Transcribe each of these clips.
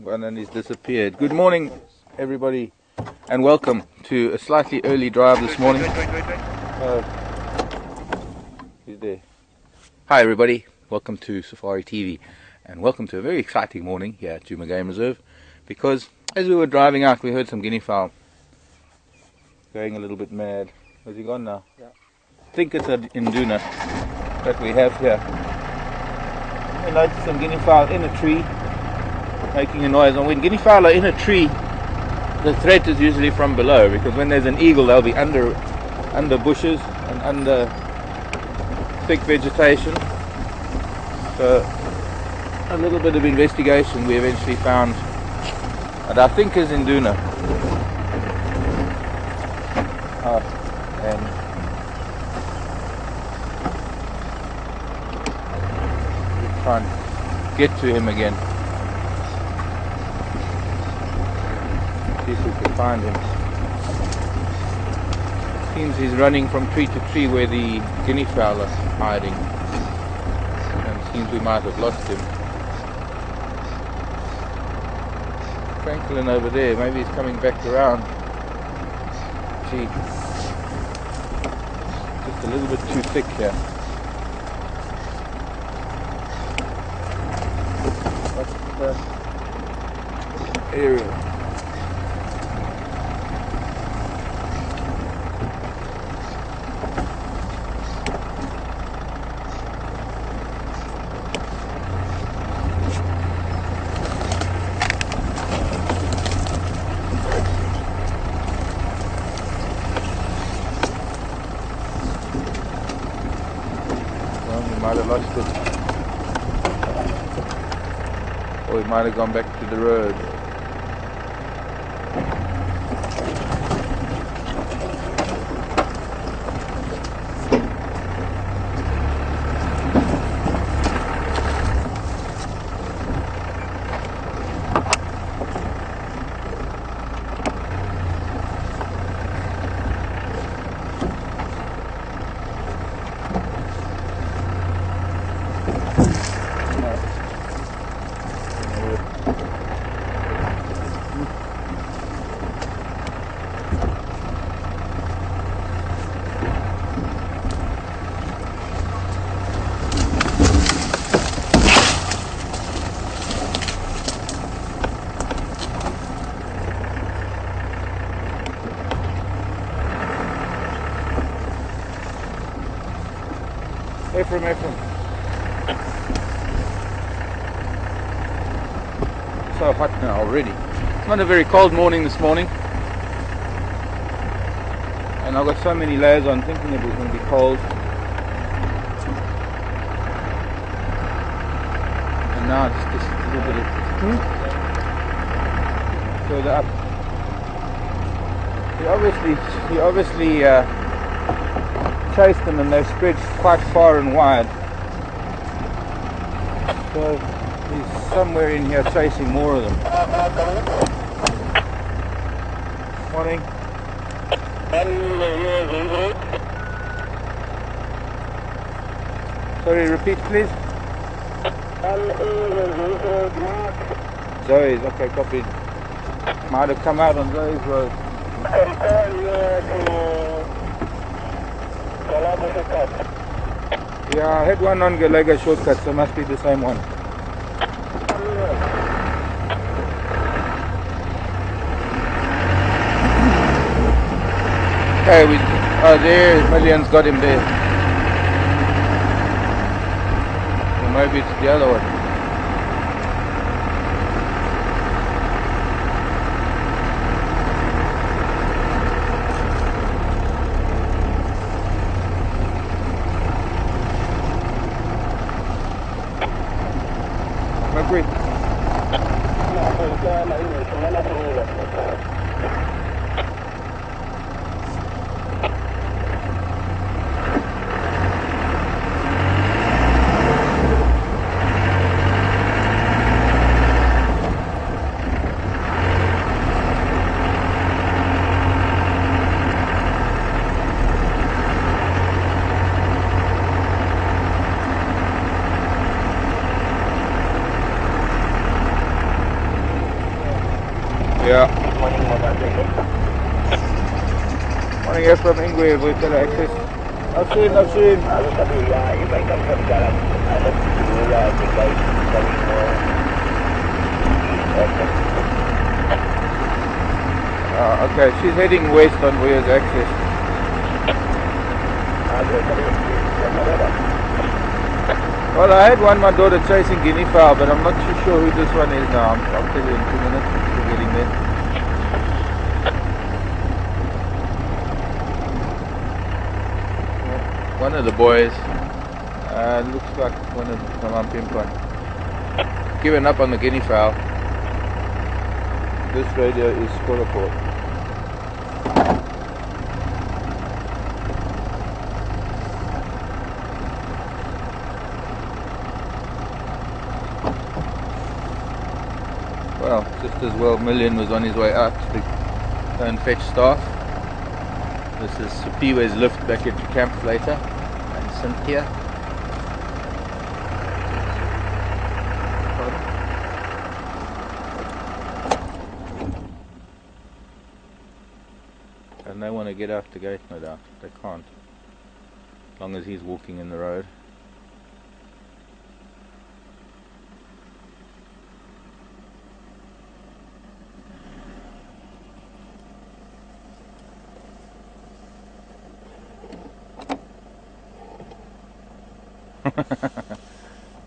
one and he's disappeared. Good morning, everybody, and welcome to a slightly early drive this morning. He's there. Hi, everybody. Welcome to Safari TV, and welcome to a very exciting morning here at Djuma Game Reserve, because as we were driving out, we heard some guinea fowl going a little bit mad. Where's he gone now? Yeah. I think it's an Induna that we have here. I noticed some guinea fowl in a tree making a noise, and when guinea fowl are in a tree, the threat is usually from below, because when there's an eagle they'll be under bushes and under thick vegetation. So a little bit of investigation, we eventually found what I think is Induna. And we'll try and get to him again. See if we can find him. It seems he's running from tree to tree where the guinea fowl are hiding. And it seems we might have lost him. Franklin over there, maybe he's coming back around. Gee, just a little bit too thick here. What's the area? Might have lost it, or he might have gone back to the road. Ephraim. So hot now already. It's not a very cold morning this morning, and I've got so many layers on thinking it was going to be cold, and now it's just a little bit further up. He obviously chased them, and they've spread quite far and wide. So he's somewhere in here chasing more of them. Morning. Sorry, repeat please. Zoe's, okay, copied. Might have come out on Zoe's road. Yeah, I had one on Galega shortcut, so must be the same one. Okay, there, Millions got him there. Or maybe it's the other one. Great. Yeah. Morning here from Ingwe, vehicle access. Afternoon. Okay, she's heading west on Weir's access. Well, I had my daughter chasing guinea fowl, but I'm not too sure who this one is now. I'll tell you in 2 minutes. We're getting there. One of the boys, looks like one of the Pimpan, given up on the guinea fowl. This radio is Scoraport. Well, just as well Million was on his way out to go and fetch staff. This is Supiwe's lift back into camp later, and Cynthia. And they want to get out the gate, no doubt. They can't, as long as he's walking in the road.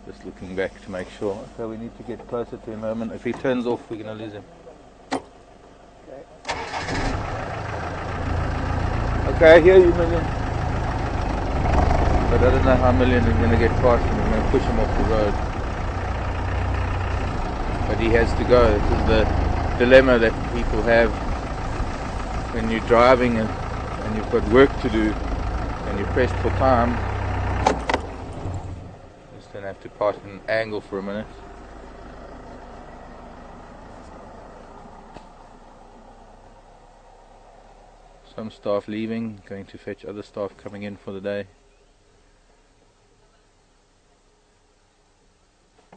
Just looking back to make sure. Okay, we need to get closer to him a moment. If he turns off, we're going to lose him. Okay, I hear you, Million. But I don't know how Million is going to get past him. We're going to push him off the road. But he has to go. This is the dilemma that people have when you're driving and you've got work to do and you're pressed for time. Just don't have to pass an angle for a minute. Some staff leaving, going to fetch other staff coming in for the day.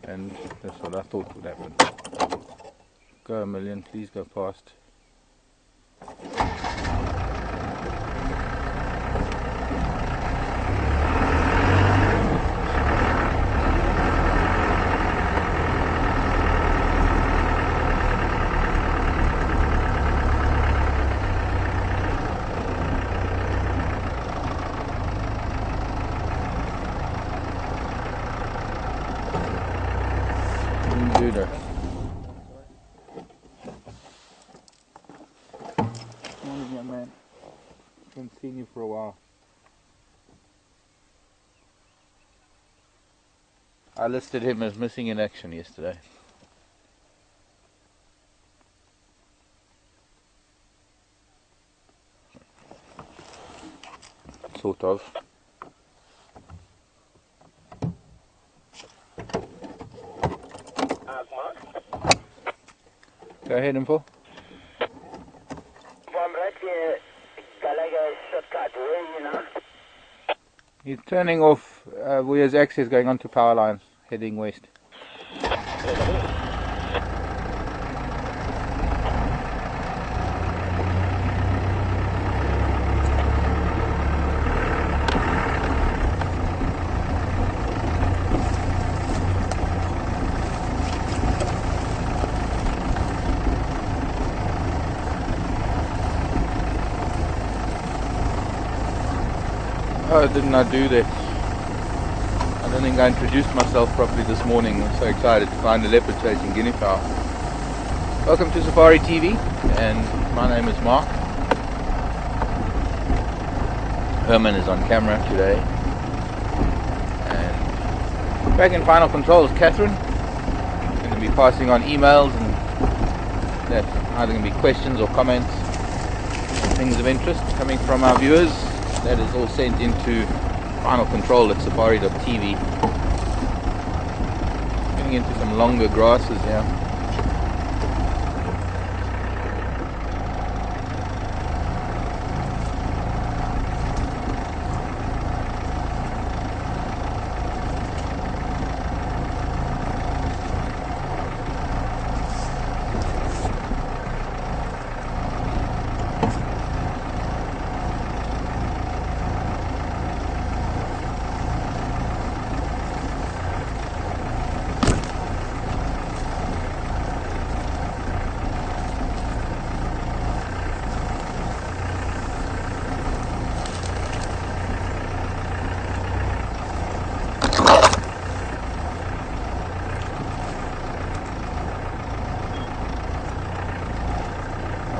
And that's what I thought would happen. Go Million, please go past. Induna. Morning, young man. Haven't seen you for a while. I listed him as missing in action yesterday. Sort of. Go ahead, info. He's turning off where his access going onto power lines, heading west. Oh, didn't I do that? I don't think I introduced myself properly this morning. I'm so excited to find a leopard chasing guinea fowl. Welcome to Safari TV, and my name is Marc. Herman is on camera today. And back in final control is Catherine. Going to be passing on emails, and that's either going to be questions or comments, things of interest coming from our viewers. That is all sent into final control at safari.tv. Getting into some longer grasses here.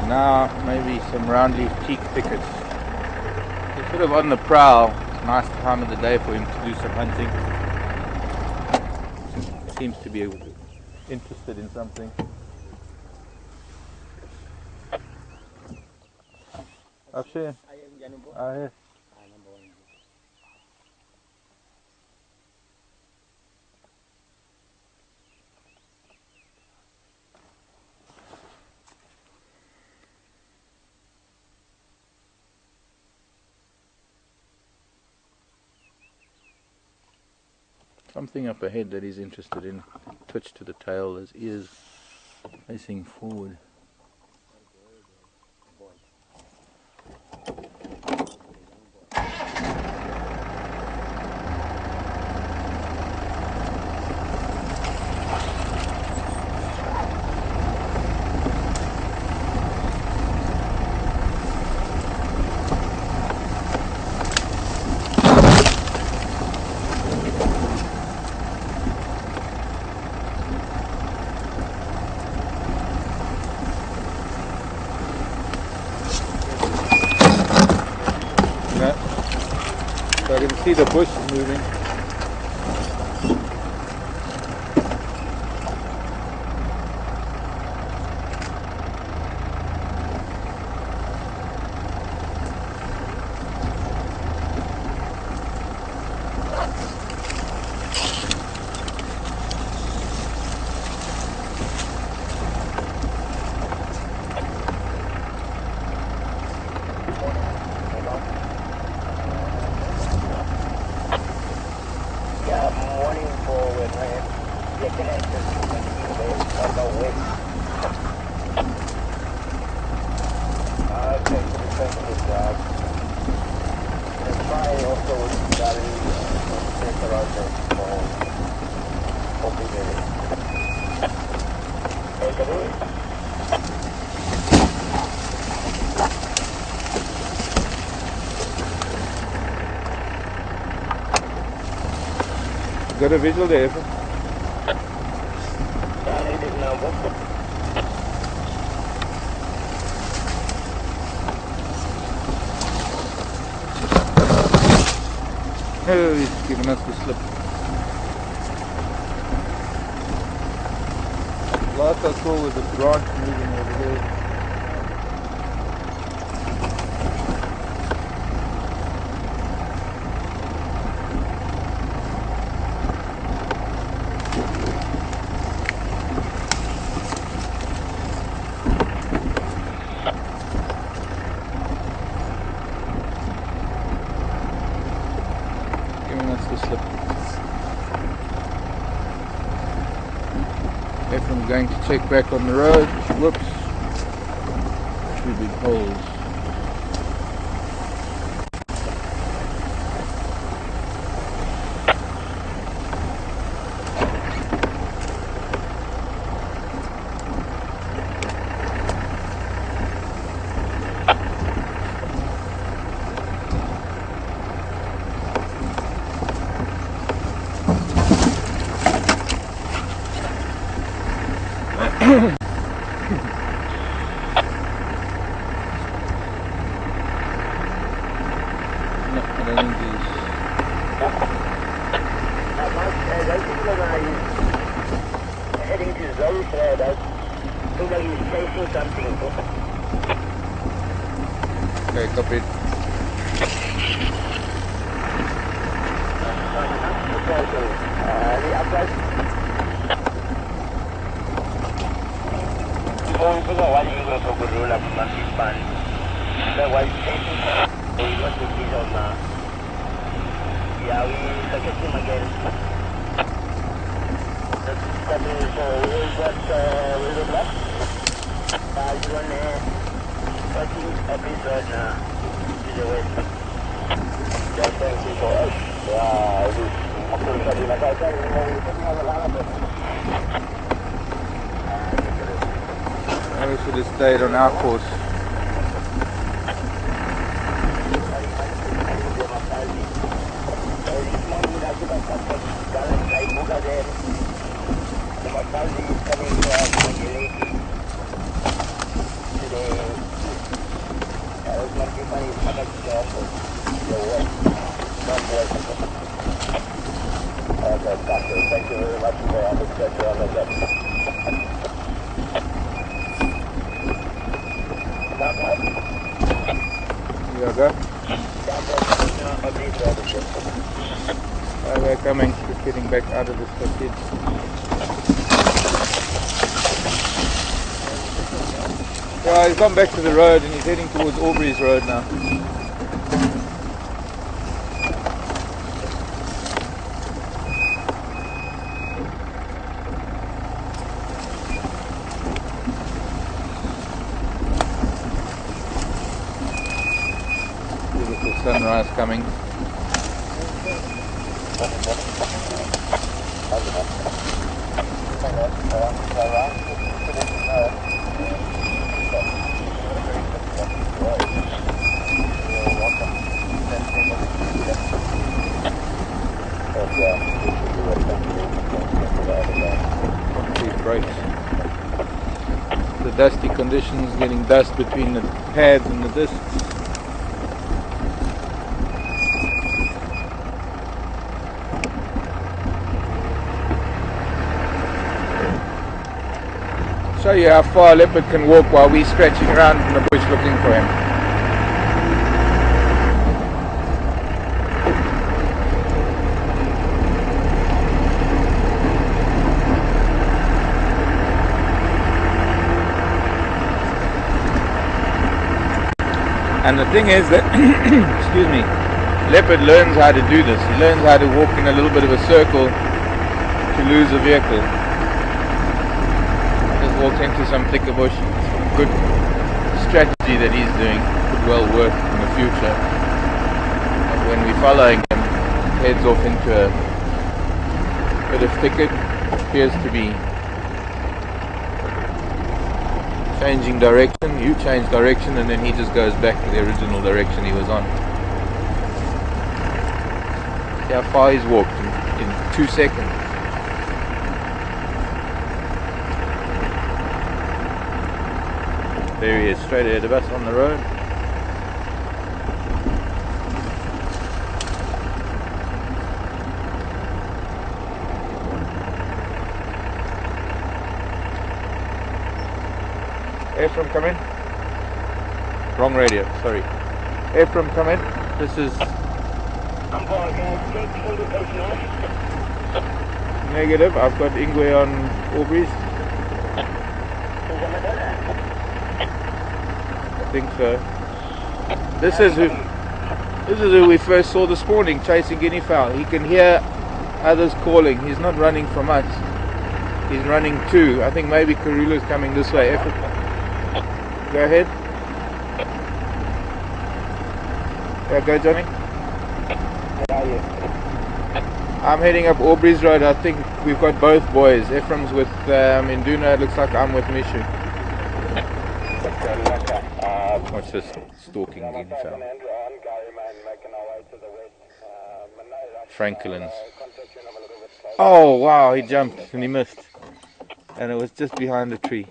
Now maybe some roundleaf teak pickets. They're sort of on the prowl. It's a nice time of the day for him to do some hunting. Seems to be interested in something. Afshe. Ahe. Something up ahead that he's interested in. Twitch to the tail, his ears facing forward. So I can see the bush moving. Got a visual there. Oh, he's giving us the slip. Last I saw was a branch moving over there. If I'm going to check back on the road, whoops, 2 big holes. Heading to zone 4, though. Looks like he's chasing something. Okay, copy. The upright. Oh, we got one you go for good roll up massive pan. That was chasing. We got to be on yeah, we look at him again. That means we got little left. You want to episode to the west. Just thank you for us. We should have stayed on our course. Today go. They're coming, just getting back out of the stockade. Yeah, he's gone back to the road and he's heading towards Aubrey's Road now. Beautiful sunrise coming. Concrete brakes. The dusty conditions, getting dust between the pads and the discs. Show you how far a leopard can walk while we're scratching around in the bush looking for him. And the thing is that, excuse me, leopard learns how to do this. He learns how to walk in a little bit of a circle to lose a vehicle. Just walked into some thicker bush. Good strategy that he's doing. Could well work in the future. And when we're following him, heads off into a bit of thicket. Appears to be changing direction. You change direction and then he just goes back to the original direction he was on. See how far he's walked in 2 seconds. There he is, straight ahead of us on the road. Ephraim, come in. Wrong radio, sorry. Ephraim, come in. This is negative. I've got Ingwe on Aubrey's. I think so. This is who we first saw this morning chasing guinea fowl. He can hear others calling. He's not running from us. He's running to. I think maybe Karula's coming this way. Go ahead. Yeah, go Johnny. How are you? I'm heading up Aubrey's Road. I think we've got both boys. Ephraim's with Induna. It looks like I'm with Mishu. Watch this stalking guinea fowl. Franklin's. Oh wow, he jumped and he missed. And it was just behind the tree.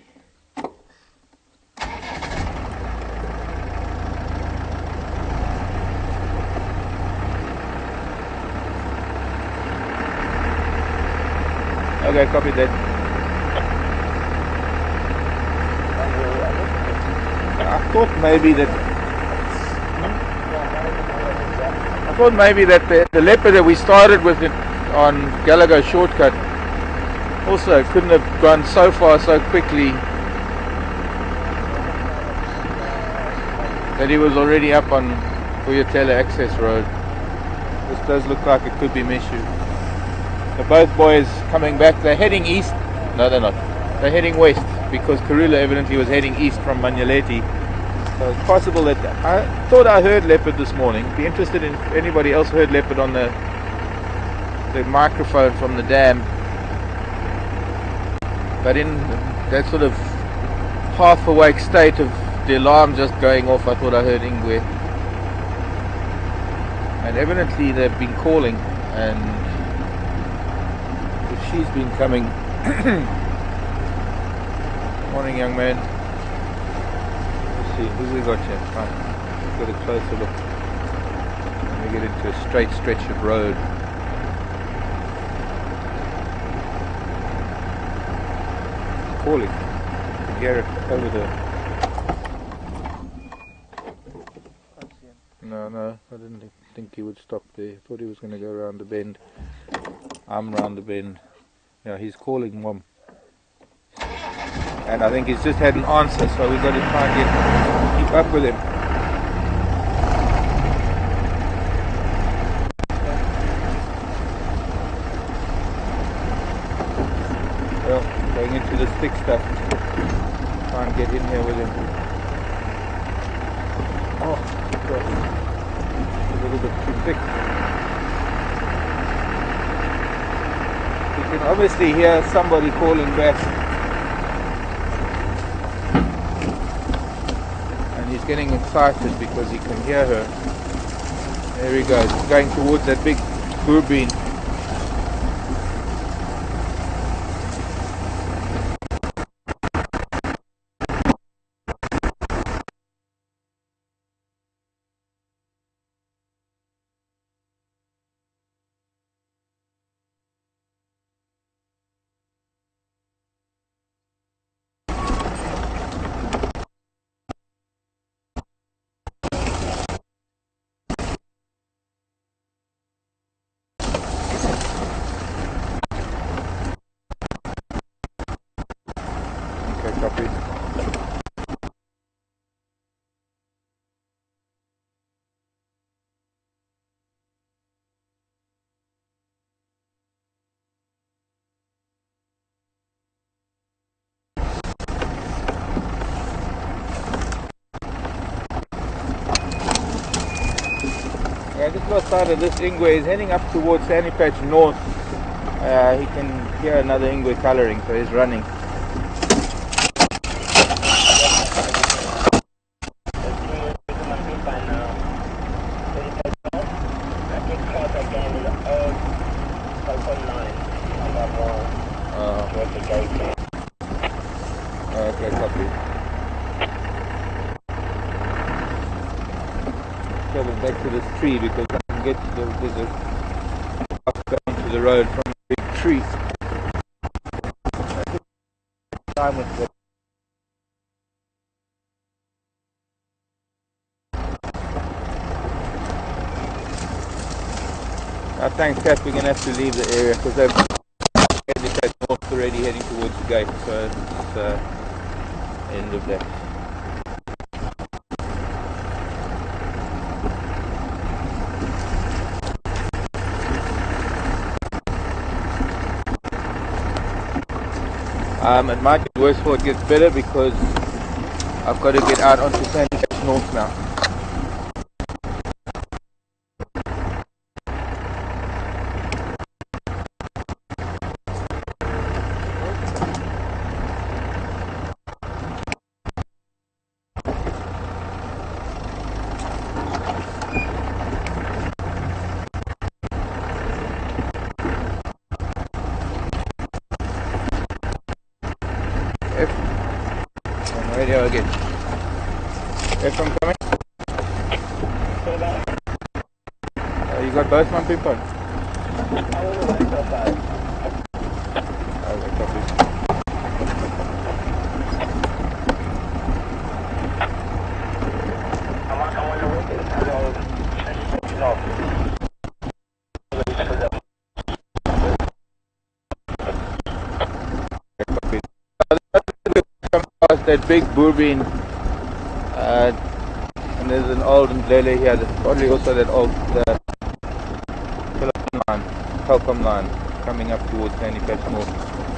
Okay, copy that. I thought maybe that the leopard that we started with on Gallagher shortcut also couldn't have gone so far so quickly that he was already up on Uyatela access road. This does look like it could be Mishu. So both boys coming back, they're heading east. No, they're not. They're heading west because Karula evidently was heading east from Manyaleti. So it's possible that I thought I heard leopard this morning. Be interested in if anybody else heard leopard on the microphone from the dam. But in that sort of half awake state of the alarm just going off, I thought I heard Ingwe. And evidently they've been calling, and she's been coming. Morning, young man. Let's see, who's we got here? Right. Let's get a closer look. Let me get into a straight stretch of road. Calling. You can hear it over the. No, I didn't think he would stop there. I thought he was going to go around the bend. I'm around the bend. Yeah, he's calling Mom. And I think he's just had an answer, so we've got to try and keep up with him. Well, going into this thick stuff. Try and get in here with him. Oh, gosh. A little bit too thick. You can obviously hear somebody calling back. And he's getting excited because he can hear her. There he goes. He's going towards that big boorbeen. Okay, copy. Yeah, just lost sight of this Ingwe. He's heading up towards Sandy Patch North. He can hear another Ingwe colouring, so he's running. Okay, copy. Going back to this tree because I can get to there's a path down to the road from a big tree. Time with the thanks, Kat. We're going to have to leave the area because they're north already heading towards the gate, so it's end of that. It might get worse before it gets better because I've got to get out onto Sandy Patch North now. Radio again. If I'm coming? You got both my people? Okay, copy. That big boorbeen, and there's an old Ndlele here. There's probably also that old Telkom line coming up towards Sandy Patch North.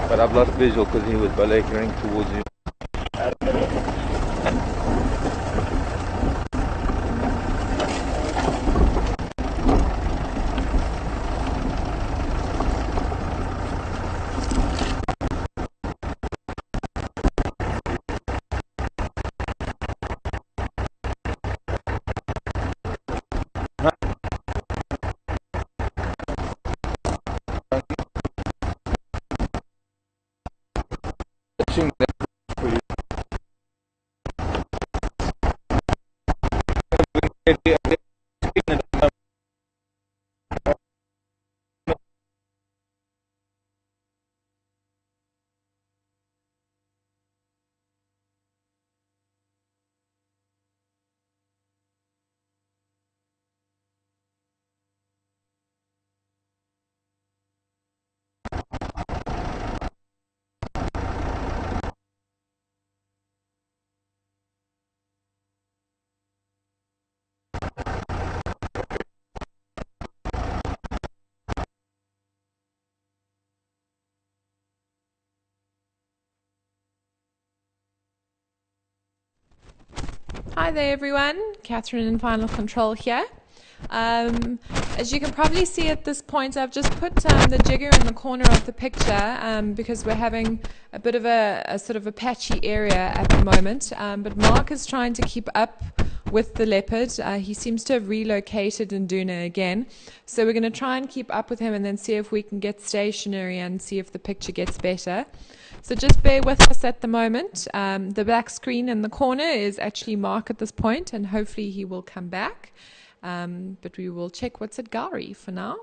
But I've lost visual because he was balakering towards you. Hi there everyone, Catherine in Final Control here. As you can probably see at this point, I've just put the jigger in the corner of the picture because we're having a bit of a sort of a patchy area at the moment. But Marc is trying to keep up with the leopard. He seems to have relocated Induna again. So we're going to try and keep up with him and then see if we can get stationary and see if the picture gets better. So just bear with us at the moment. The black screen in the corner is actually Marc at this point, and hopefully he will come back. But we will check what's at Gowrie for now.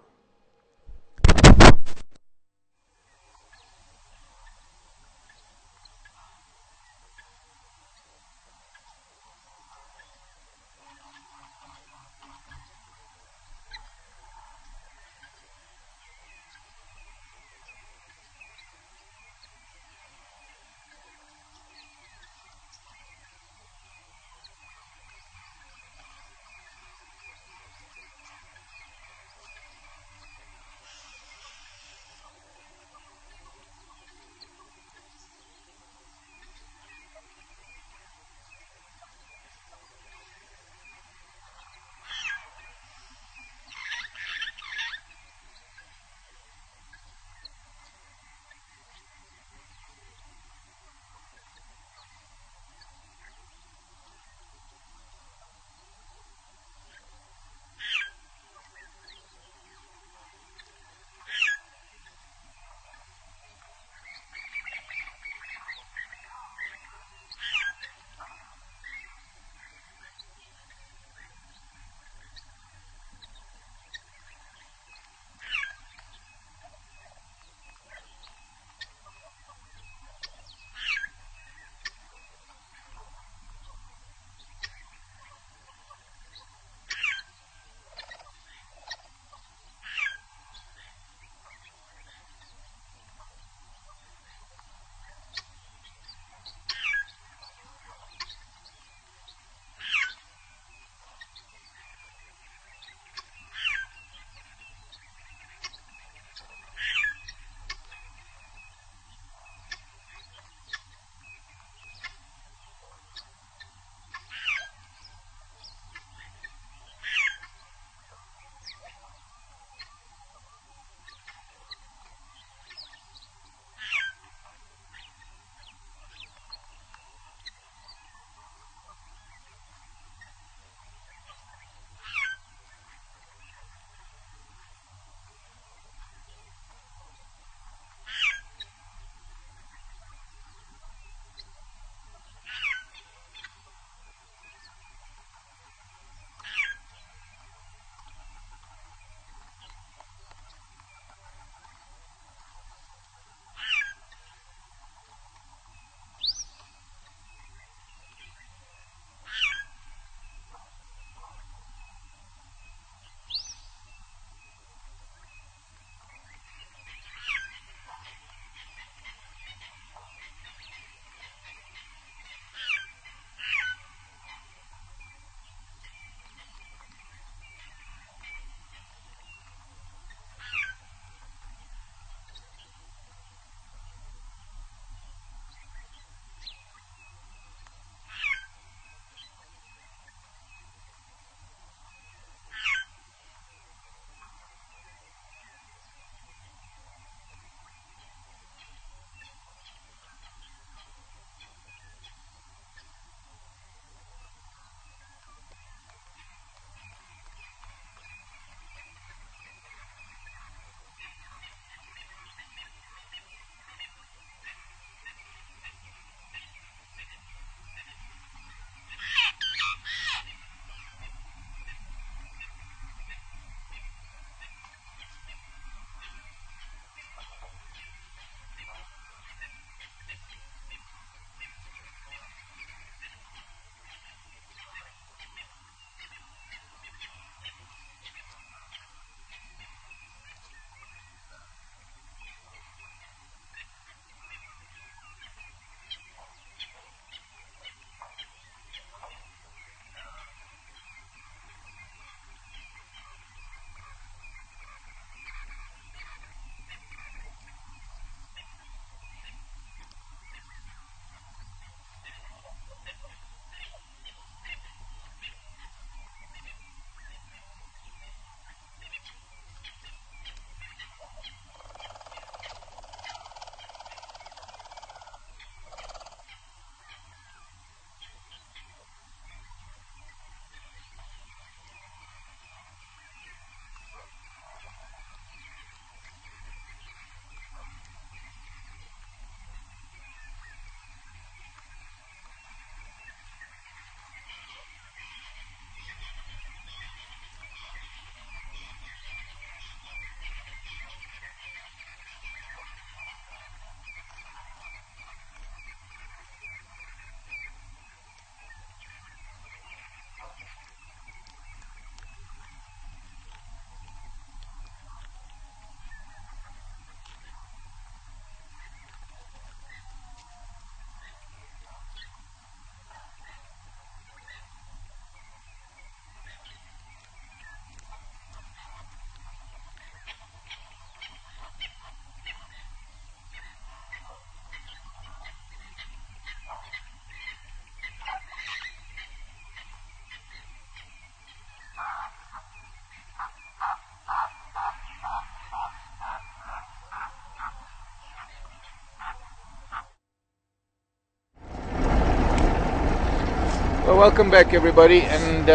Well, welcome back everybody, and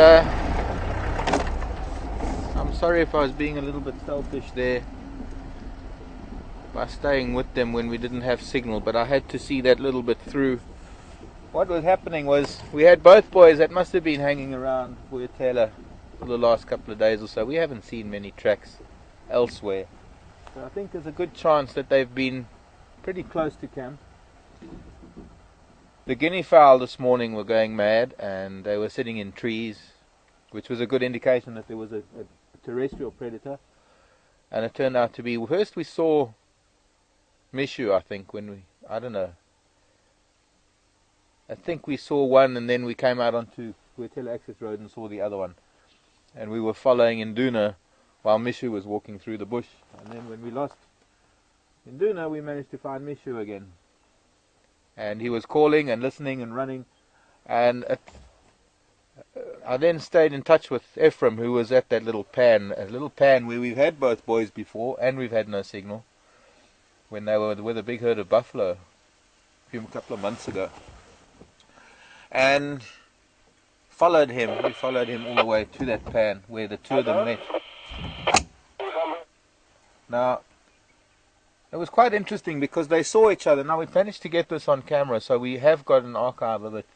I'm sorry if I was being a little bit selfish there by staying with them when we didn't have signal, but I had to see that little bit through. What was happening was we had both boys that must have been hanging around Boyatela for the last couple of days or so. We haven't seen many tracks elsewhere, so I think there's a good chance that they've been pretty close to camp. The guinea fowl this morning were going mad, and they were sitting in trees, which was a good indication that there was a terrestrial predator. And it turned out to be, first we saw Mishu, I think, I think we saw one, and then we came out onto Boyatela Access Road and saw the other one. And we were following Induna while Mishu was walking through the bush. And then when we lost Induna, we managed to find Mishu again. And he was calling and listening and running, and I then stayed in touch with Ephraim, who was at that little pan where we've had both boys before, and we've had no signal, when they were with a big herd of buffalo a couple of months ago, and we followed him all the way to that pan where the two of them met. Now, it was quite interesting because they saw each other. Now, we managed to get this on camera, so we have got an archive of it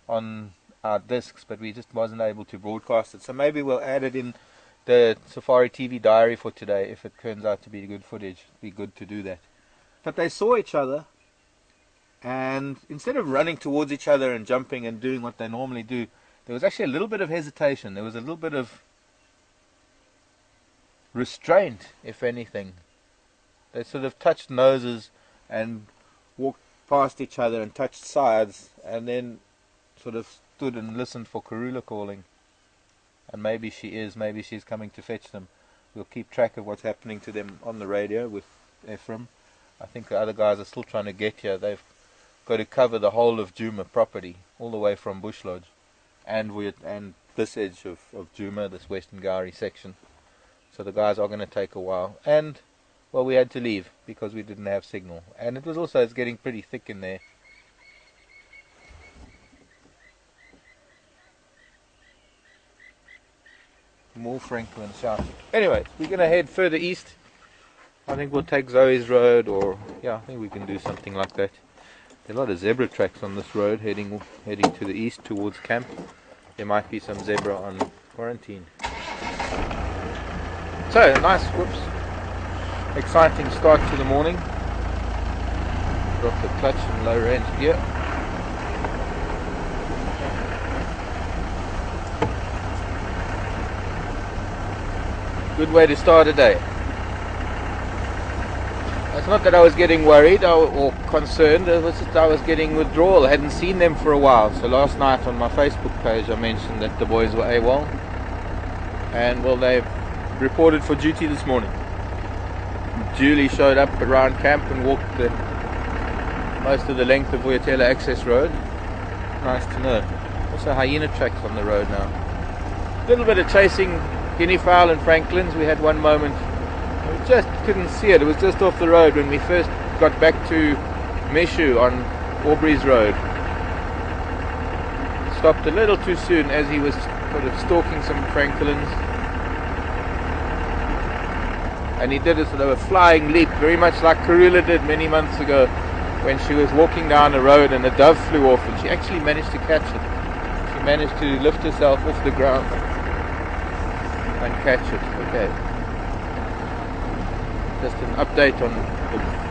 on our discs, but we just wasn't able to broadcast it. So maybe we'll add it in the Safari TV diary for today if it turns out to be good footage. It'd be good to do that. But they saw each other, and instead of running towards each other and jumping and doing what they normally do, there was actually a little bit of hesitation. There was a little bit of restraint, if anything. They sort of touched noses and walked past each other and touched sides, and then sort of stood and listened for Karula calling. And maybe she's coming to fetch them. We'll keep track of what's happening to them on the radio with Ephraim. I think the other guys are still trying to get here. They've got to cover the whole of Djuma property, all the way from Bush Lodge and this edge of Djuma, this Western Gowrie section. So the guys are going to take a while. And well, we had to leave because we didn't have signal, and it's getting pretty thick in there. More Franklin shouting. Anyway, we're going to head further east. I think we'll take Zoe's road, or yeah, I think we can do something like that. There are a lot of zebra tracks on this road heading to the east towards camp. There might be some zebra on quarantine. So, nice, exciting start to the morning. Drop the clutch and low range gear. Good way to start a day. It's not that I was getting worried or concerned, it was just I was getting withdrawal. I hadn't seen them for a while. So last night on my Facebook page I mentioned that the boys were AWOL. And well, they've reported for duty this morning. Julie showed up around camp and walked most of the length of Boyatela Access Road. Nice to know. Also hyena tracks on the road now. A little bit of chasing guinea fowl and francolins. We had one moment, we just couldn't see it. It was just off the road when we first got back to Meshu on Aubrey's Road. Stopped a little too soon as he was sort of stalking some francolins. And he did a sort of a flying leap, very much like Karula did many months ago when she was walking down the road and a dove flew off, and she actually managed to catch it. She managed to lift herself off the ground and catch it. Okay. Just an update on the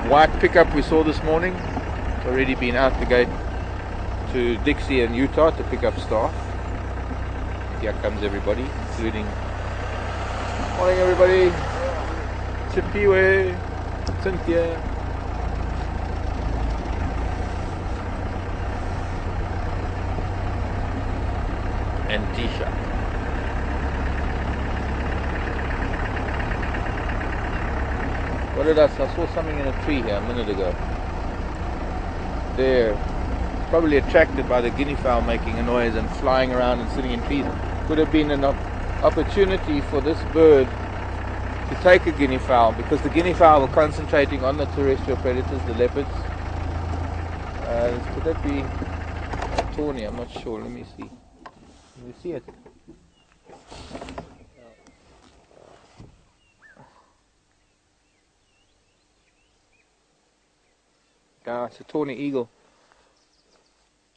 white pickup we saw this morning. It's already been out the gate to Dixie and Utah to pick up staff. Here comes everybody, including... Morning everybody! Chipiwe, Cynthia. And Tisha. What did I saw something in a tree here a minute ago. They're probably attracted by the guinea fowl making a noise and flying around and sitting in trees. Could have been an opportunity for this bird to take a guinea fowl, because the guinea fowl were concentrating on the terrestrial predators, the leopards. Could that be a tawny? I'm not sure. Let me see. You see it? Ah, it's a tawny eagle.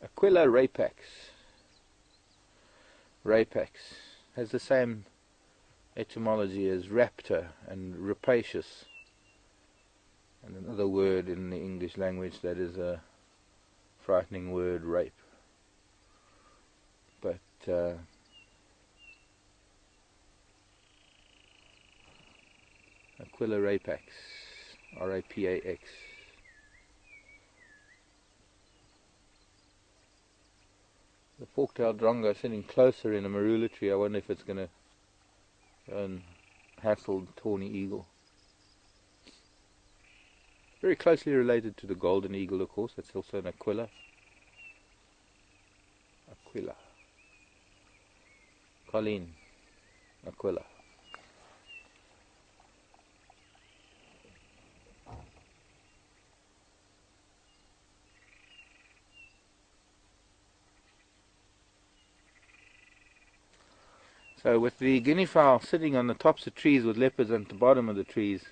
Aquila rapax. Rapax has the same etymology as raptor and rapacious, and another word in the English language that is a frightening word, rape. But Aquila rapax, R-A-P-A-X. The fork-tailed drongo sitting closer in a marula tree. I wonder if it's going to go and hassle the tawny eagle. Very closely related to the golden eagle, of course. That's also an aquila. Aquila. Colleen. Aquila. So with the guinea fowl sitting on the tops of trees with leopards at the bottom of the trees,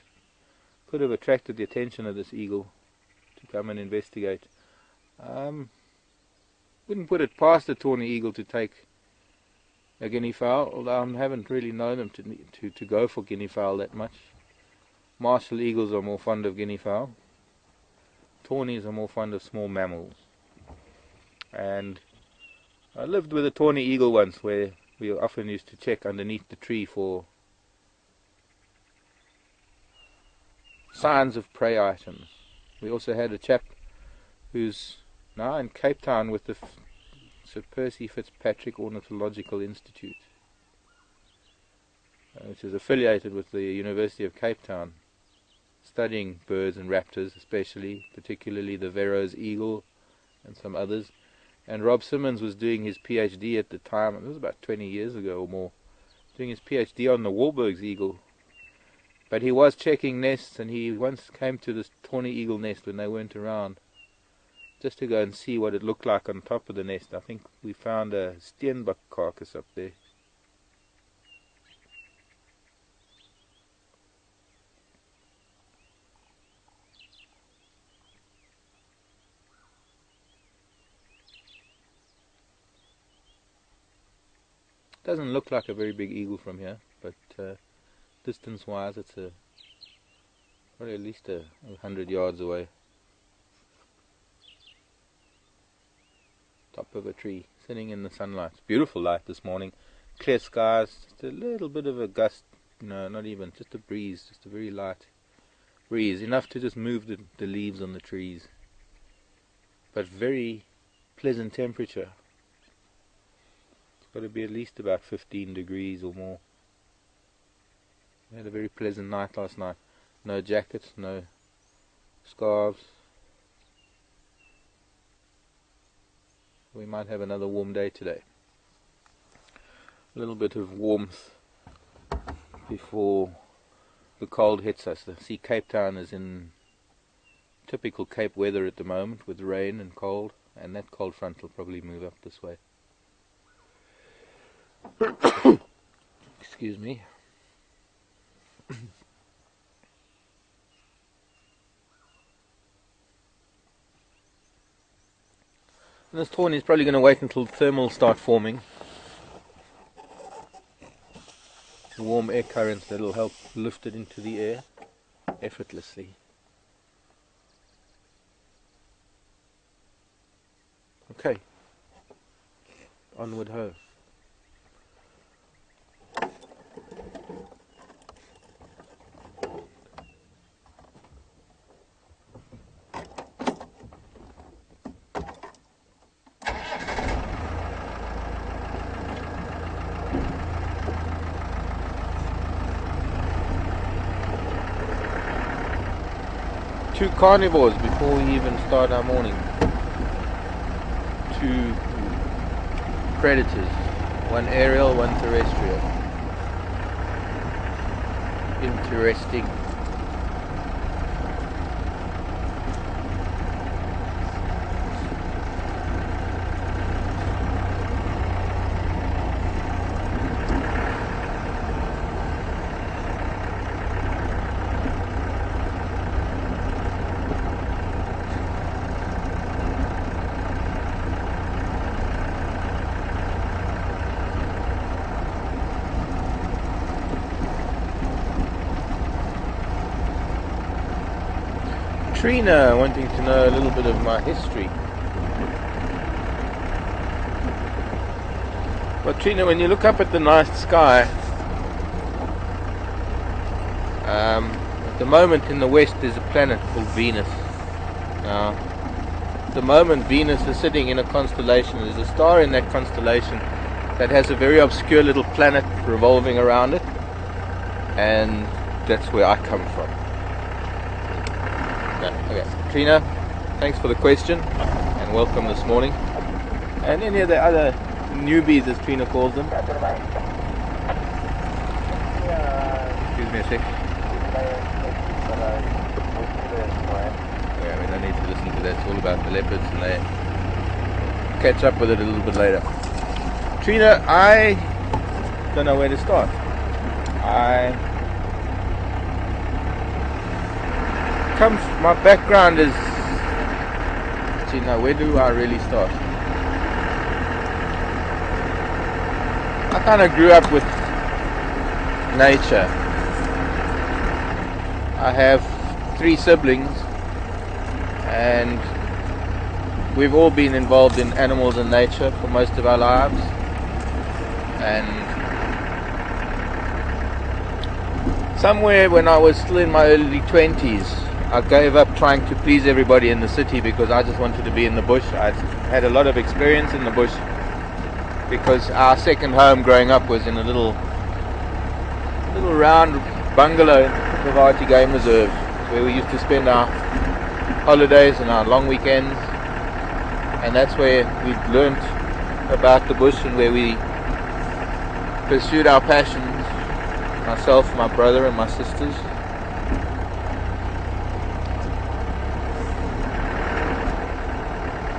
could have attracted the attention of this eagle to come and investigate. Wouldn't put it past the tawny eagle to take a guinea fowl, although I haven't really known them to go for guinea fowl that much. Martial eagles are more fond of guinea fowl. Tawnies are more fond of small mammals. And I lived with a tawny eagle once where we often used to check underneath the tree for signs of prey items. We also had a chap who's now in Cape Town with the Sir Percy Fitzpatrick Ornithological Institute, which is affiliated with the University of Cape Town, studying birds and raptors, particularly the Verreaux's eagle and some others. And Rob Simmons was doing his PhD at the time, it was about 20 years ago or more, doing his PhD on the Wahlberg's eagle. But he was checking nests, and he once came to this tawny eagle nest when they weren't around, just to go and see what it looked like on top of the nest. I think we found a steenbok carcass up there. Doesn't look like a very big eagle from here, but distance wise it's probably at least 100 yards away. Top of a tree, sitting in the sunlight. It's beautiful light this morning, clear skies, just a little bit of a gust, not even, just a breeze, just a very light breeze, enough to just move the leaves on the trees, but very pleasant temperature. Got to be at least about 15 degrees or more. We had a very pleasant night last night. No jackets, no scarves. We might have another warm day today. A little bit of warmth before the cold hits us. See, Cape Town is in typical Cape weather at the moment, with rain and cold, and that cold front will probably move up this way. Excuse me. This tawny is probably going to wait until thermals start forming. Warm air currents that will help lift it into the air effortlessly. Okay, onward ho. Two carnivores before we even start our morning. Two predators, one aerial, one terrestrial. Interesting. Trina wanting to know a little bit of my history. Well, Trina, when you look up at the night sky, at the moment in the west there's a planet called Venus. Now, at the moment Venus is sitting in a constellation. There's a star in that constellation that has a very obscure little planet revolving around it, and that's where I come from. Okay, Trina, thanks for the question and welcome this morning. And any of the other newbies, as Trina calls them. Excuse me a sec. Yeah, we don't need to listen to that. It's all about the leopards, and they catch up with it a little bit later. Trina, I don't know where to start. My background is, where do I really start? I kind of grew up with nature. I have 3 siblings, and we've all been involved in animals and nature for most of our lives. And somewhere when I was still in my early 20s, I gave up trying to please everybody in the city because I just wanted to be in the bush. I had a lot of experience in the bush because our second home growing up was in a little round bungalow in the Party Game Reserve, where we used to spend our holidays and our long weekends, and that's where we learnt about the bush and where we pursued our passions, myself, my brother and my sisters.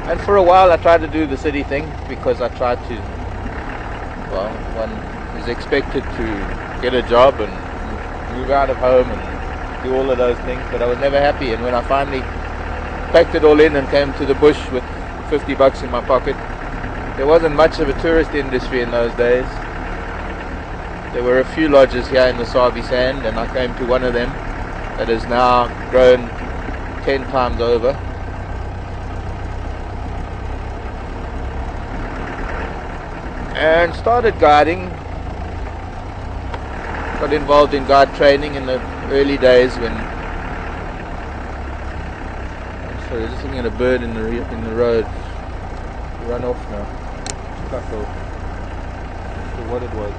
And for a while I tried to do the city thing because I tried to, well, one is expected to get a job and move out of home and do all of those things, but I was never happy. And when I finally packed it all in and came to the bush with $50 in my pocket, there wasn't much of a tourist industry in those days. There were a few lodges here in the Sabi Sand, and I came to one of them that has now grown 10 times over. And started guiding. Got involved in guide training in the early days when... Sorry, just looking at a bird in the road. Run off now. Scuffle. For what it was.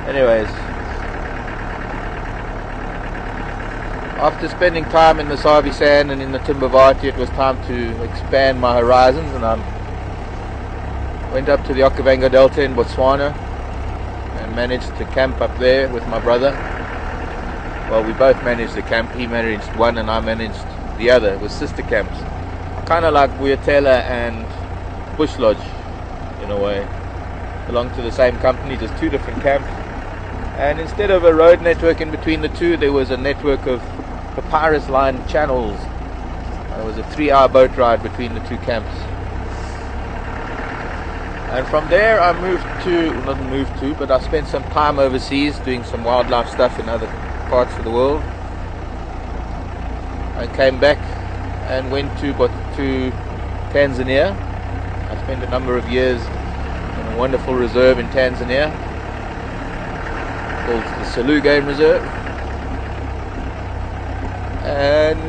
Anyways, after spending time in the Sabi Sand and in the Timbavati, it was time to expand my horizons, and I went up to the Okavango Delta in Botswana and managed to camp up there with my brother. Well, we both managed the camp. He managed one and I managed the other. It was sister camps, kind of like Buyatela and Bush Lodge in a way. Belonged to the same company, just 2 different camps. And instead of a road network in between the 2, there was a network of papyrus lined channels. There was a 3-hour boat ride between the 2 camps. And from there I but I spent some time overseas doing some wildlife stuff in other parts of the world. I came back and went to Tanzania. I spent a number of years in a wonderful reserve in Tanzania called the Selous Game Reserve, and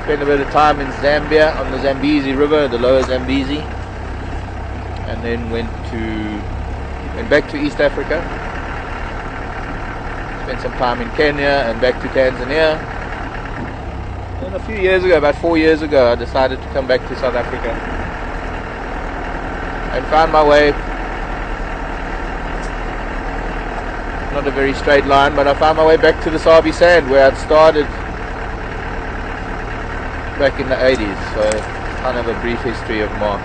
spent a bit of time in Zambia on the Zambezi River, the lower Zambezi, and then went back to East Africa, spent some time in Kenya and back to Tanzania. And a few years ago, about 4 years ago, I decided to come back to South Africa and found my way, not a very straight line, but I found my way back to the Sabi Sand where I'd started back in the 80s, so kind of a brief history of Marc.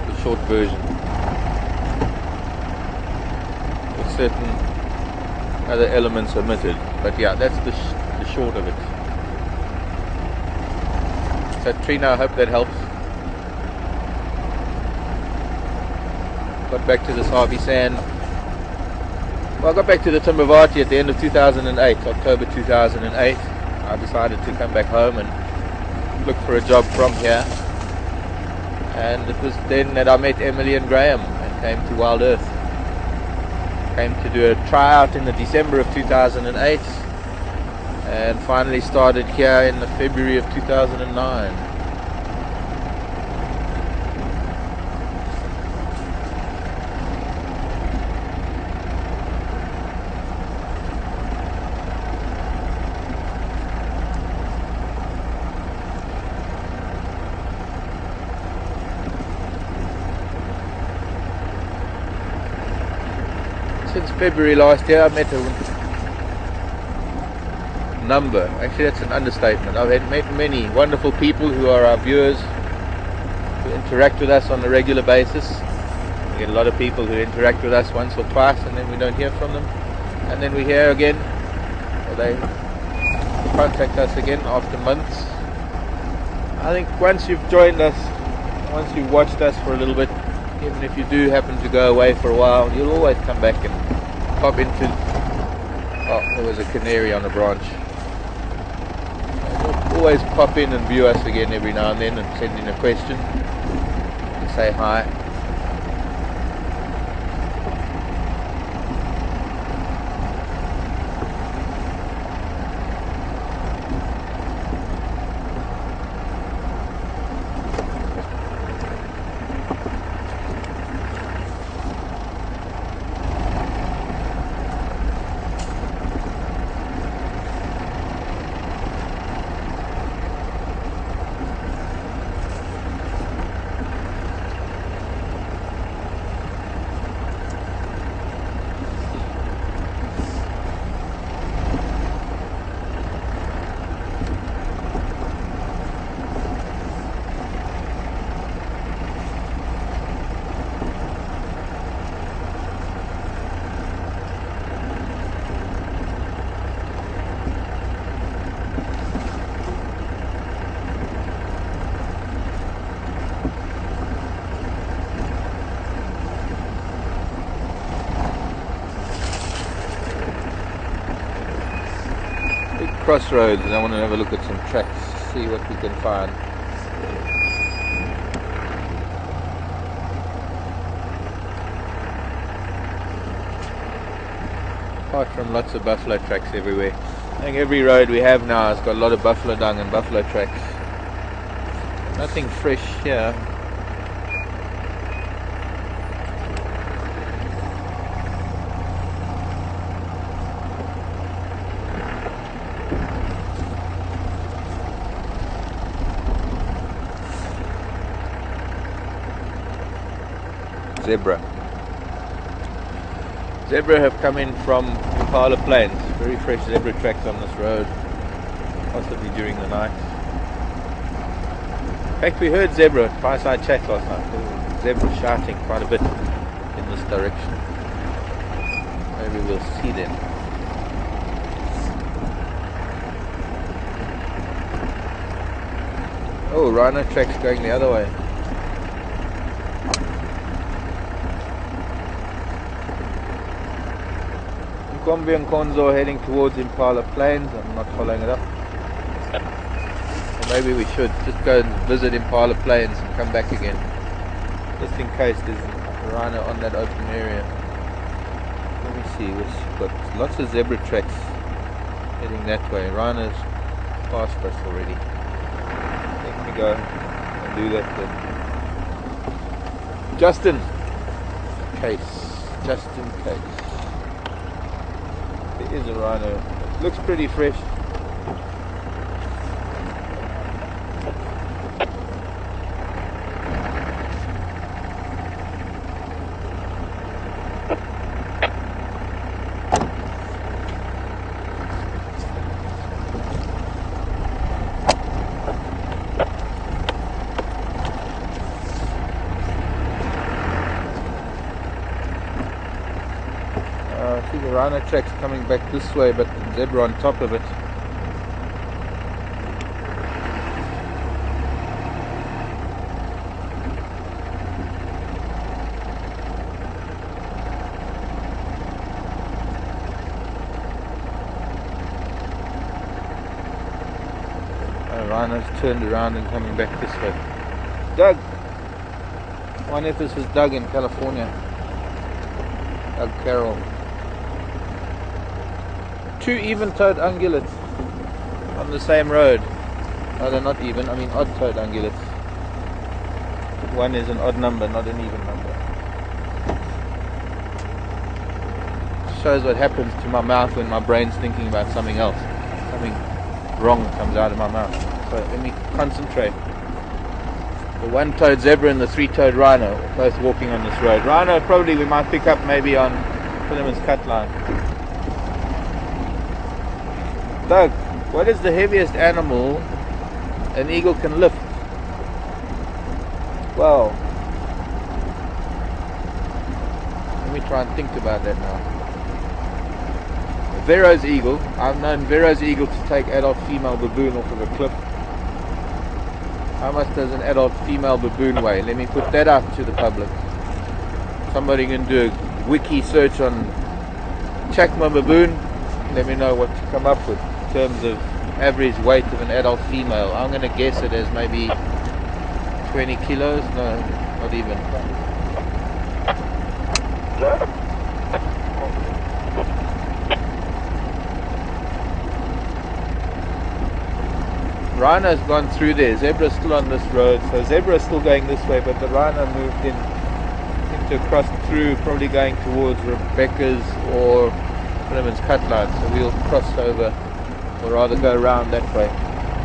The short version. With certain other elements omitted, but yeah, that's the short of it. Katrina, I hope that helps. Got back to this Harvey Sand. Well, I got back to the Timbavati at the end of 2008, October 2008. I decided to come back home and look for a job from here. And it was then that I met Emily and Graham and came to Wild Earth. Came to do a tryout in the December of 2008 and finally started here in the February of 2009. Since February last year, I've met a number. Actually, that's an understatement. I've met many wonderful people who are our viewers, who interact with us on a regular basis. We get a lot of people who interact with us once or twice, and then we don't hear from them. And then we hear again, or they contact us again after months. I think once you've joined us, once you've watched us for a little bit, even if you do happen to go away for a while, you'll always come back and pop into... Oh, there was a canary on a branch. You'll always pop in and view us again every now and then and send in a question and say hi. Crossroads, and I want to have a look at some tracks, see what we can find. Apart from lots of buffalo tracks everywhere. I think every road we have now has got a lot of buffalo dung and buffalo tracks. Nothing fresh here. Zebra have come in from Impala Plains. Very fresh zebra tracks on this road, possibly during the night. In fact, we heard zebra at Fireside Chat last night. There were zebra shouting quite a bit in this direction. Maybe we'll see them. Oh, rhino tracks going the other way. Kombi and Konzo heading towards Impala Plains. I'm not following it up. Or maybe we should just go and visit Impala Plains and come back again, just in case there's a rhino on that open area. Let me see, we've got lots of zebra tracks heading that way. Rhinos past us already. Let me go and do that then. Justin Case. There is a rhino. It looks pretty fresh. See the rhino tracks coming back this way, but the zebra on top of it. rhino's turned around and coming back this way. Doug! I wonder if this is Doug in California. Doug Carroll. 2 even-toed ungulates on the same road. No, they're not even, I mean odd-toed ungulates. One is an odd number, not an even number. Shows what happens to my mouth when my brain's thinking about something else. Something wrong comes out of my mouth. So let me concentrate. The 1-toed zebra and the 3-toed rhino both walking on this road. Rhino probably we might pick up maybe on Philemon's cut line. Doug, what is the heaviest animal an eagle can lift? Well, let me try and think about that now. Vero's eagle. I've known Vero's eagle to take adult female baboon off of a cliff. How much does an adult female baboon weigh? Let me put that out to the public. Somebody can do a wiki search on Chakma baboon. Let me know what to come up with in terms of average weight of an adult female. I'm going to guess it as maybe 20 kilos. No, not even. Rhino's gone through there. Zebra's still on this road, so Zebra's still going this way, but the rhino moved into cross through, probably going towards Rebecca's or Philemon's cut line. So we'll cross over, or rather go around that way.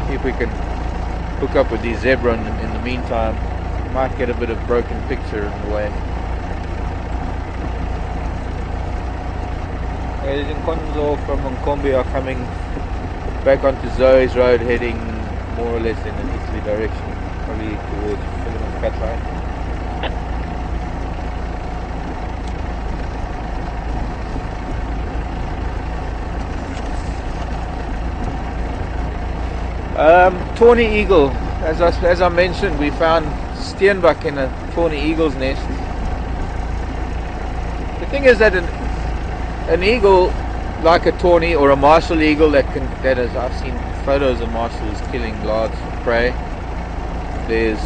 See if we can hook up with the zebra in the meantime. Might get a bit of broken picture in the way. Guys in Konzo from Nkombe are coming back onto Zoe's road, heading more or less in an easterly direction, probably towards Philemon's cut line. Tawny eagle. As I mentioned, we found steenbok in a tawny eagle's nest. The thing is that an eagle, like a tawny or a martial eagle, that is, I've seen photos of martials killing large prey. There's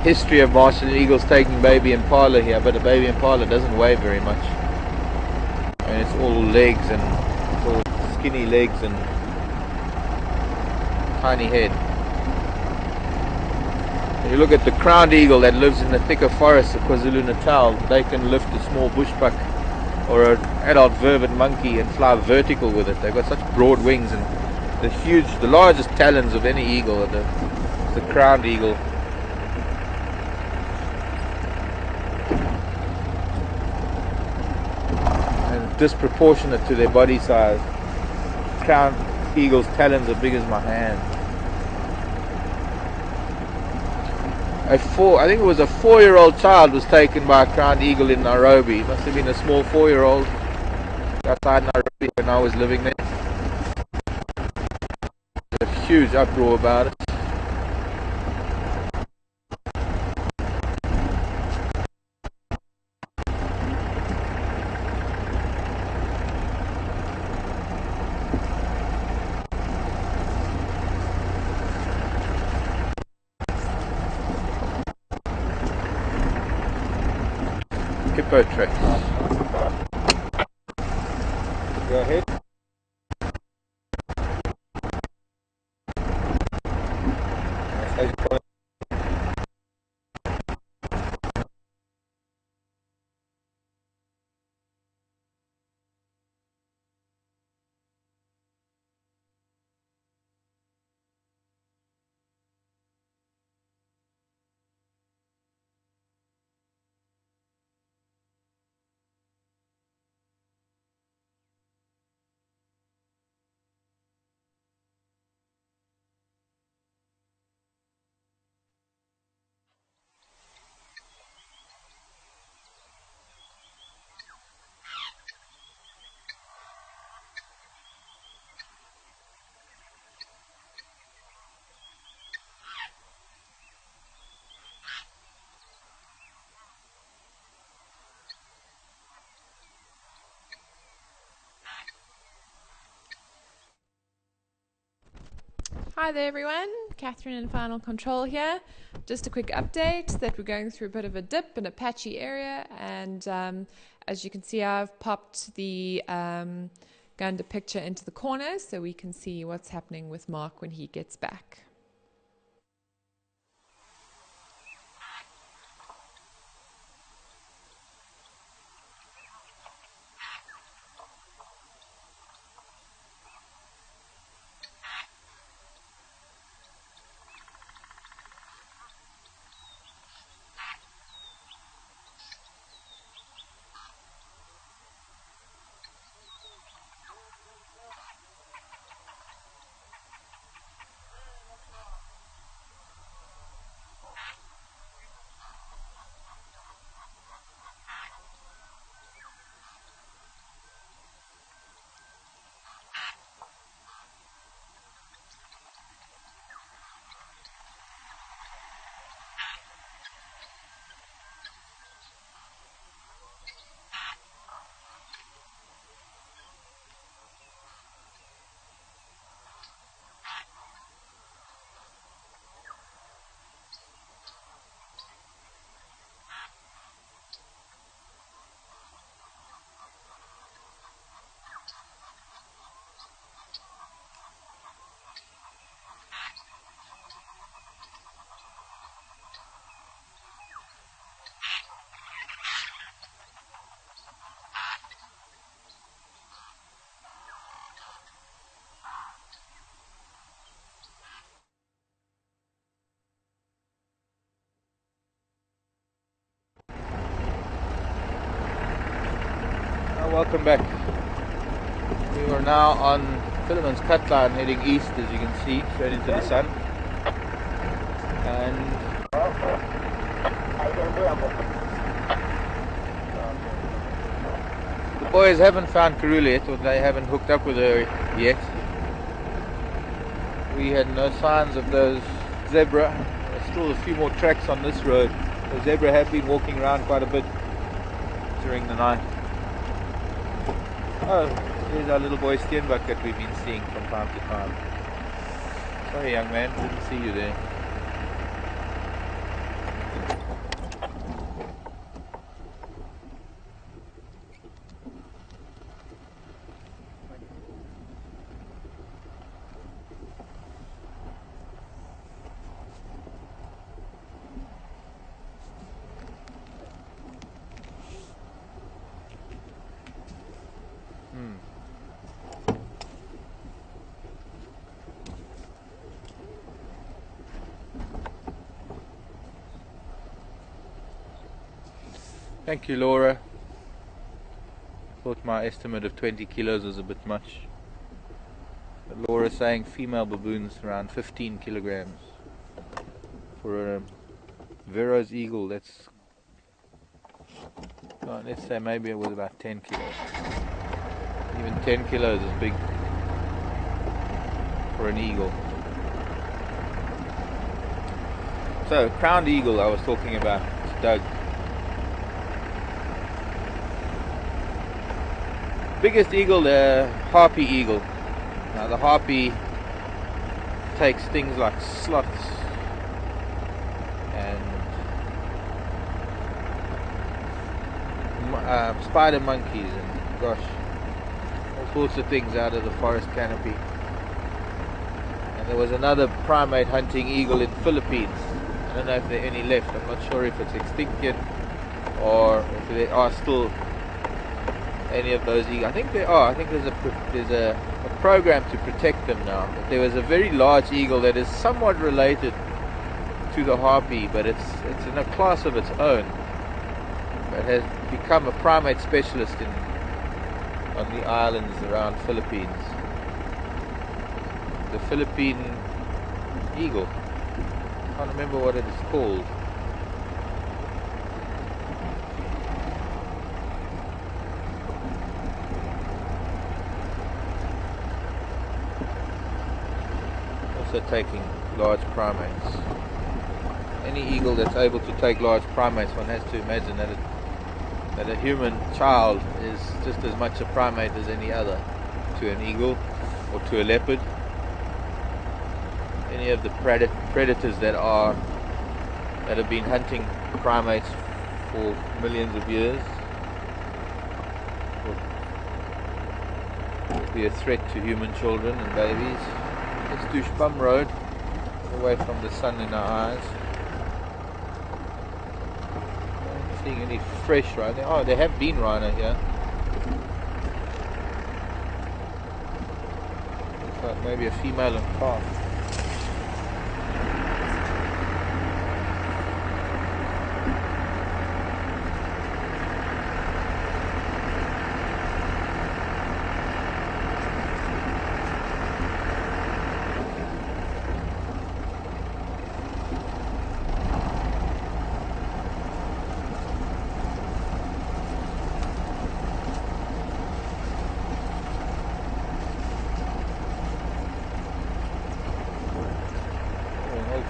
history of martial eagles taking baby impala here, but a baby impala doesn't weigh very much, and it's all legs and it's all skinny legs and tiny head. When you look at the crowned eagle that lives in the thicker forests of KwaZulu-Natal, they can lift a small bushbuck or an adult vervet monkey and fly vertical with it. They've got such broad wings, and the largest talons of any eagle are the crowned eagle. And disproportionate to their body size. Crowned eagle's talons are big as my hand. I think it was a 4-year-old child was taken by a crowned eagle in Nairobi. It must have been a small 4-year-old outside Nairobi when I was living there. There's a huge uproar about it. Hippo tracks. Go ahead. Hi there everyone, Catherine in Final Control here. Just a quick update that we're going through a bit of a dip in a patchy area, and as you can see I've popped the Gunda picture into the corner so we can see what's happening with Marc when he gets back. Welcome back. We are now on Philemon's cut line heading east, as you can see, straight into the sun. And the boys haven't found Karula yet, or they haven't hooked up with her yet. We had no signs of those zebra. There's still a few more tracks on this road. The zebra have been walking around quite a bit during the night. Oh, here's our little boy Steenbuck that we've been seeing from time to time. Sorry young man, didn't see you there. Thank you, Laura. Thought my estimate of 20 kilos was a bit much. But Laura saying female baboons around 15 kilograms. For a Vero's eagle, that's, well, let's say maybe it was about 10 kilos. Even 10 kilos is big for an eagle. So, crowned eagle I was talking about, it's Doug. Biggest eagle, the harpy eagle. Now the harpy takes things like sloths and spider monkeys and gosh, all sorts of things out of the forest canopy. And there was another primate hunting eagle in Philippines. I don't know if there are any left. I'm not sure if it's extinct yet or if there are still any of those eagles. I think there are. I think there's a program to protect them now. But there was a very large eagle that is somewhat related to the harpy, but it's in a class of its own. It has become a primate specialist on the islands around Philippines. The Philippine eagle. I can't remember what it is called. Taking large primates. Any eagle that's able to take large primates, one has to imagine that a human child is just as much a primate as any other to an eagle or to a leopard. any of the predators that have been hunting primates for millions of years will be a threat to human children and babies. Let's do Spum Road, away from the sun in our eyes. I'm not seeing any fresh rhino. Oh, there have been rhino here. Looks like maybe a female and calf.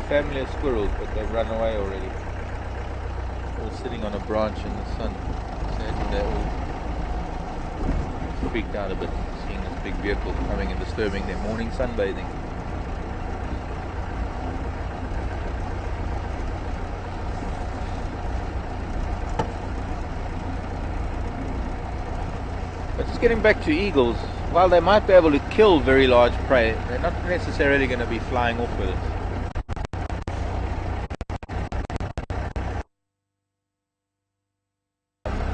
Family of squirrels, but they've run away already. All sitting on a branch in the sun. Sadly, they're all freaked out a bit, seeing this big vehicle coming and disturbing their morning sunbathing. But just getting back to eagles, while they might be able to kill very large prey, they're not necessarily going to be flying off with it.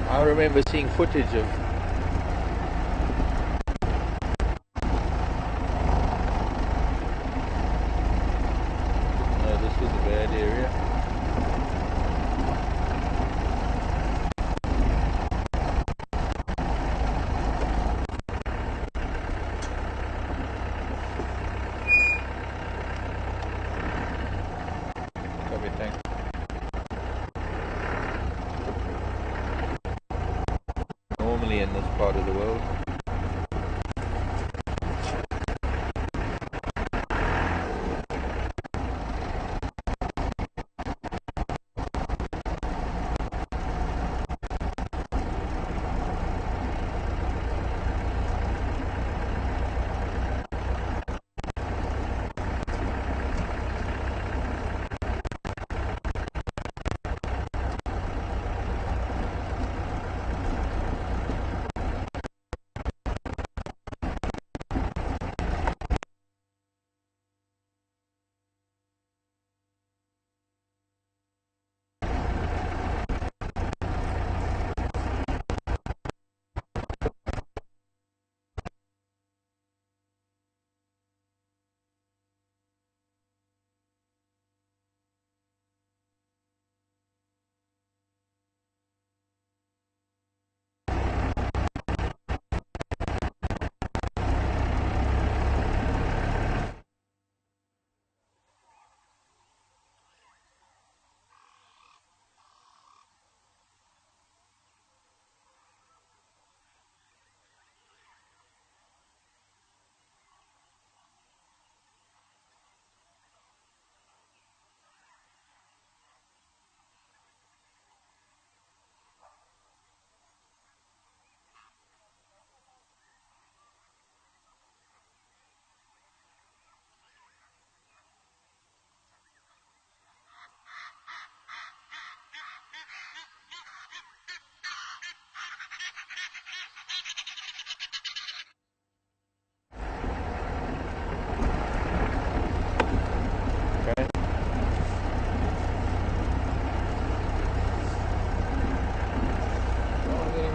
I remember seeing footage of this was a bad area. Copy, thanks. In this part of the world.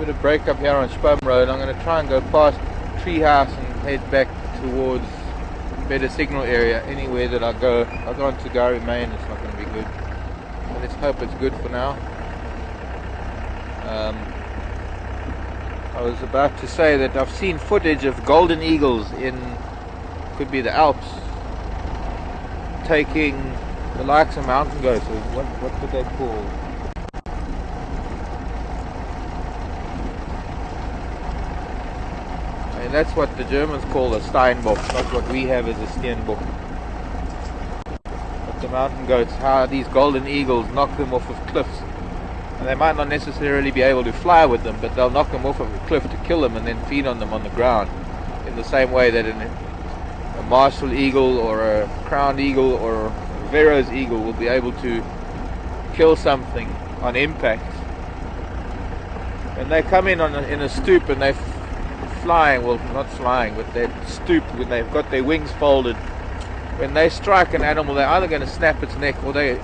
A break up here on Spum Road. I'm going to try and go past Treehouse and head back towards better signal area. Anywhere that I go, I'll go on to Gary Main. It's not going to be good. But let's hope it's good for now. I was about to say that I've seen footage of golden eagles in, could be the Alps, taking the likes of mountain goats. What would they call? And that's what the Germans call a Steinbock, not what we have as a Steenbock. But the mountain goats, how these golden eagles knock them off of cliffs. And they might not necessarily be able to fly with them, but they'll knock them off of a cliff to kill them and then feed on them on the ground. In the same way that a martial eagle or a crowned eagle or a Vero's eagle will be able to kill something on impact. When they come in in a stoop and they're flying, well, not flying, but they're stooped when they've got their wings folded, when they strike an animal, they're either going to snap its neck or their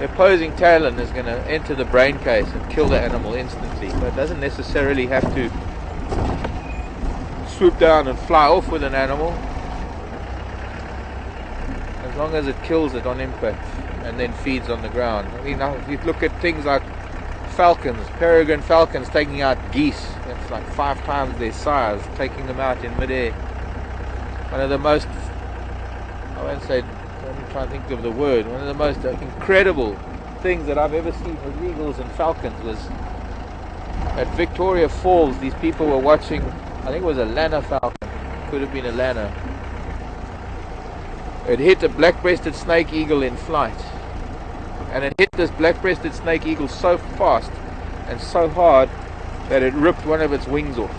opposing talon is going to enter the brain case and kill the animal instantly. So it doesn't necessarily have to swoop down and fly off with an animal, as long as it kills it on impact and then feeds on the ground. I mean, if you look at things like falcons, peregrine falcons taking out geese, that's like 5 times their size, taking them out in midair. One of the most, I won't say, I'm trying to think of the word, one of the most incredible things that I've ever seen with eagles and falcons was at Victoria Falls. These people were watching, I think it was a Lanner falcon, could have been a Lanner. It hit a black-breasted snake eagle in flight, and it hit this black-breasted snake eagle so fast and so hard that it ripped one of its wings off.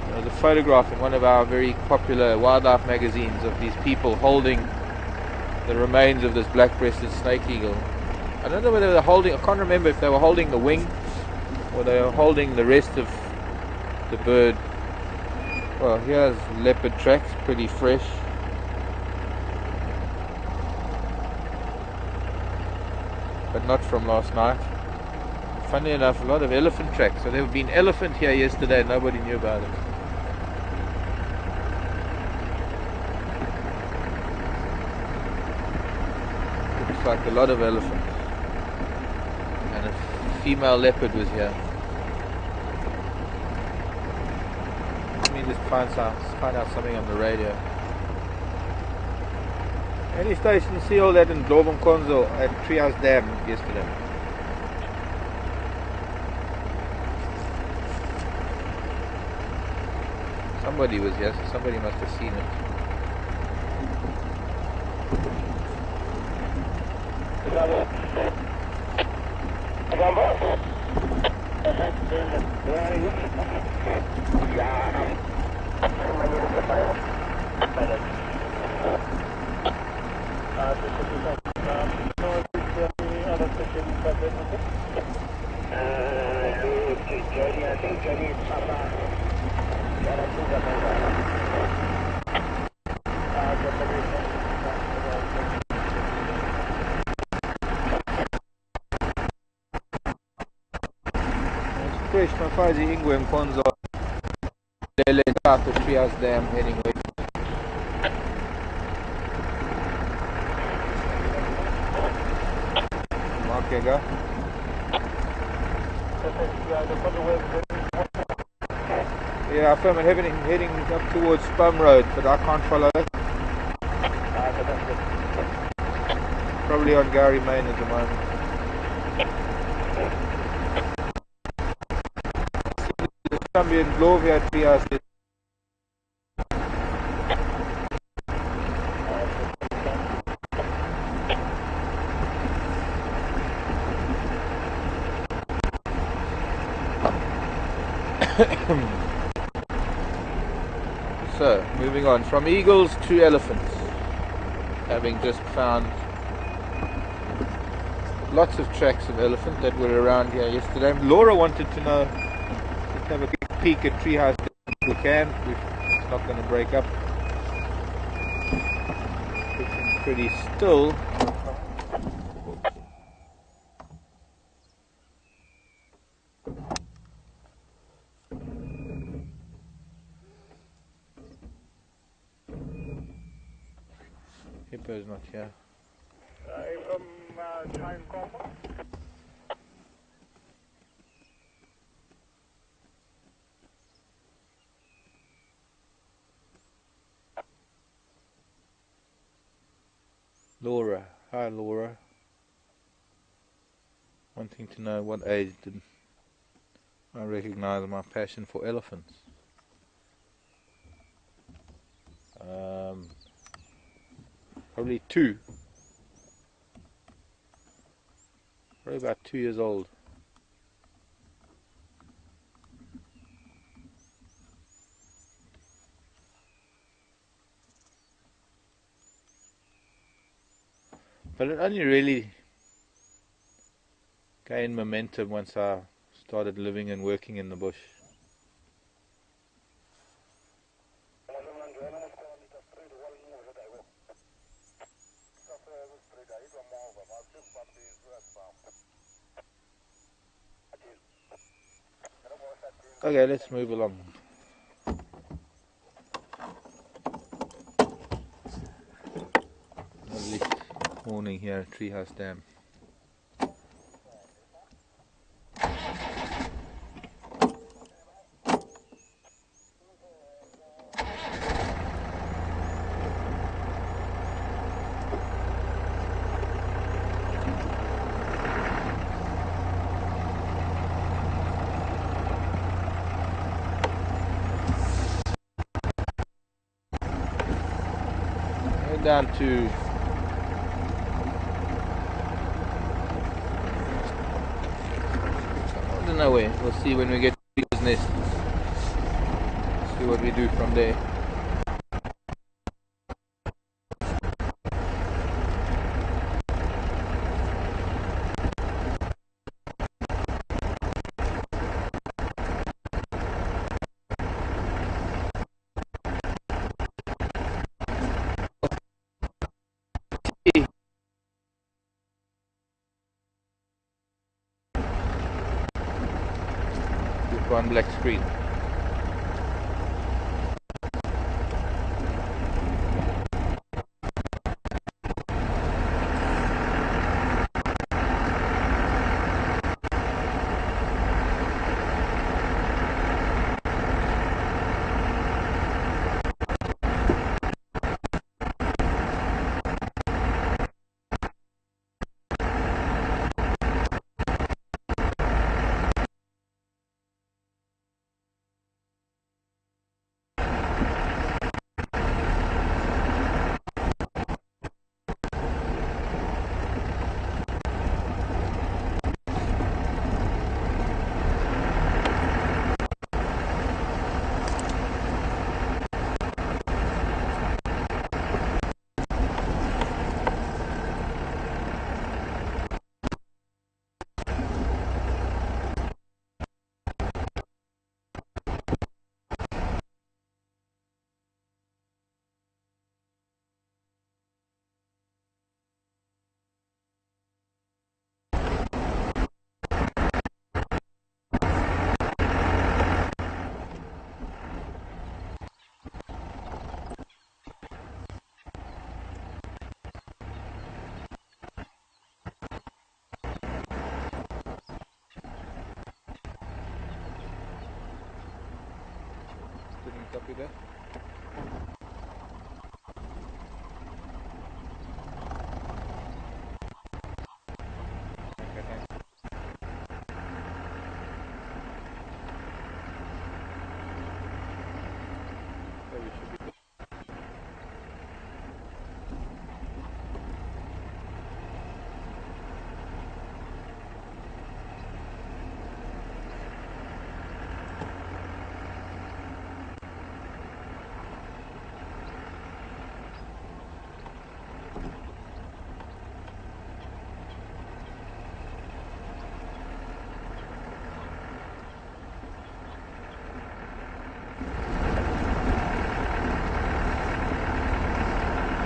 There was a photograph in one of our very popular wildlife magazines of these people holding the remains of this black-breasted snake eagle. I don't know whether they're holding, I can't remember if they were holding the wing or they were holding the rest of the bird. Well, here's leopard tracks, pretty fresh. But not from last night. Funny enough, a lot of elephant tracks. So there have been elephant here yesterday and nobody knew about it. Looks like a lot of elephants. And a female leopard was here. Let me just find out something on the radio. Any station see all that in Konzo at Treehouse Dam yesterday? Somebody was here, so somebody must have seen it. Fresh Mafazi Ingwe Mkonzo Lele Tato Treehouse Dam heading west. Marc, yeah, I found it heading up towards Spum Road, but I can't follow it. Probably on Gary Main at the moment. Cambia in Glovia Trias. So, moving on from eagles to elephants, having just found lots of tracks of elephant that were around here yesterday. Laura wanted to know, let's have a quick peek at Treehouse if we can. It's not going to break up. It's pretty still. Hippo's not here. From Time Compound. Laura. Hi Laura. Wanting to know what age did I recognize my passion for elephants. Probably 2. Probably about 2 years old. But it only really gained momentum once I started living and working in the bush. Okay, let's move along. Lovely morning here at Treehouse Dam. Down to I don't know where. We'll see when we get to his nest. See what we do from there. One black screen. Copy that. Okay, thanks. Okay, we should be good.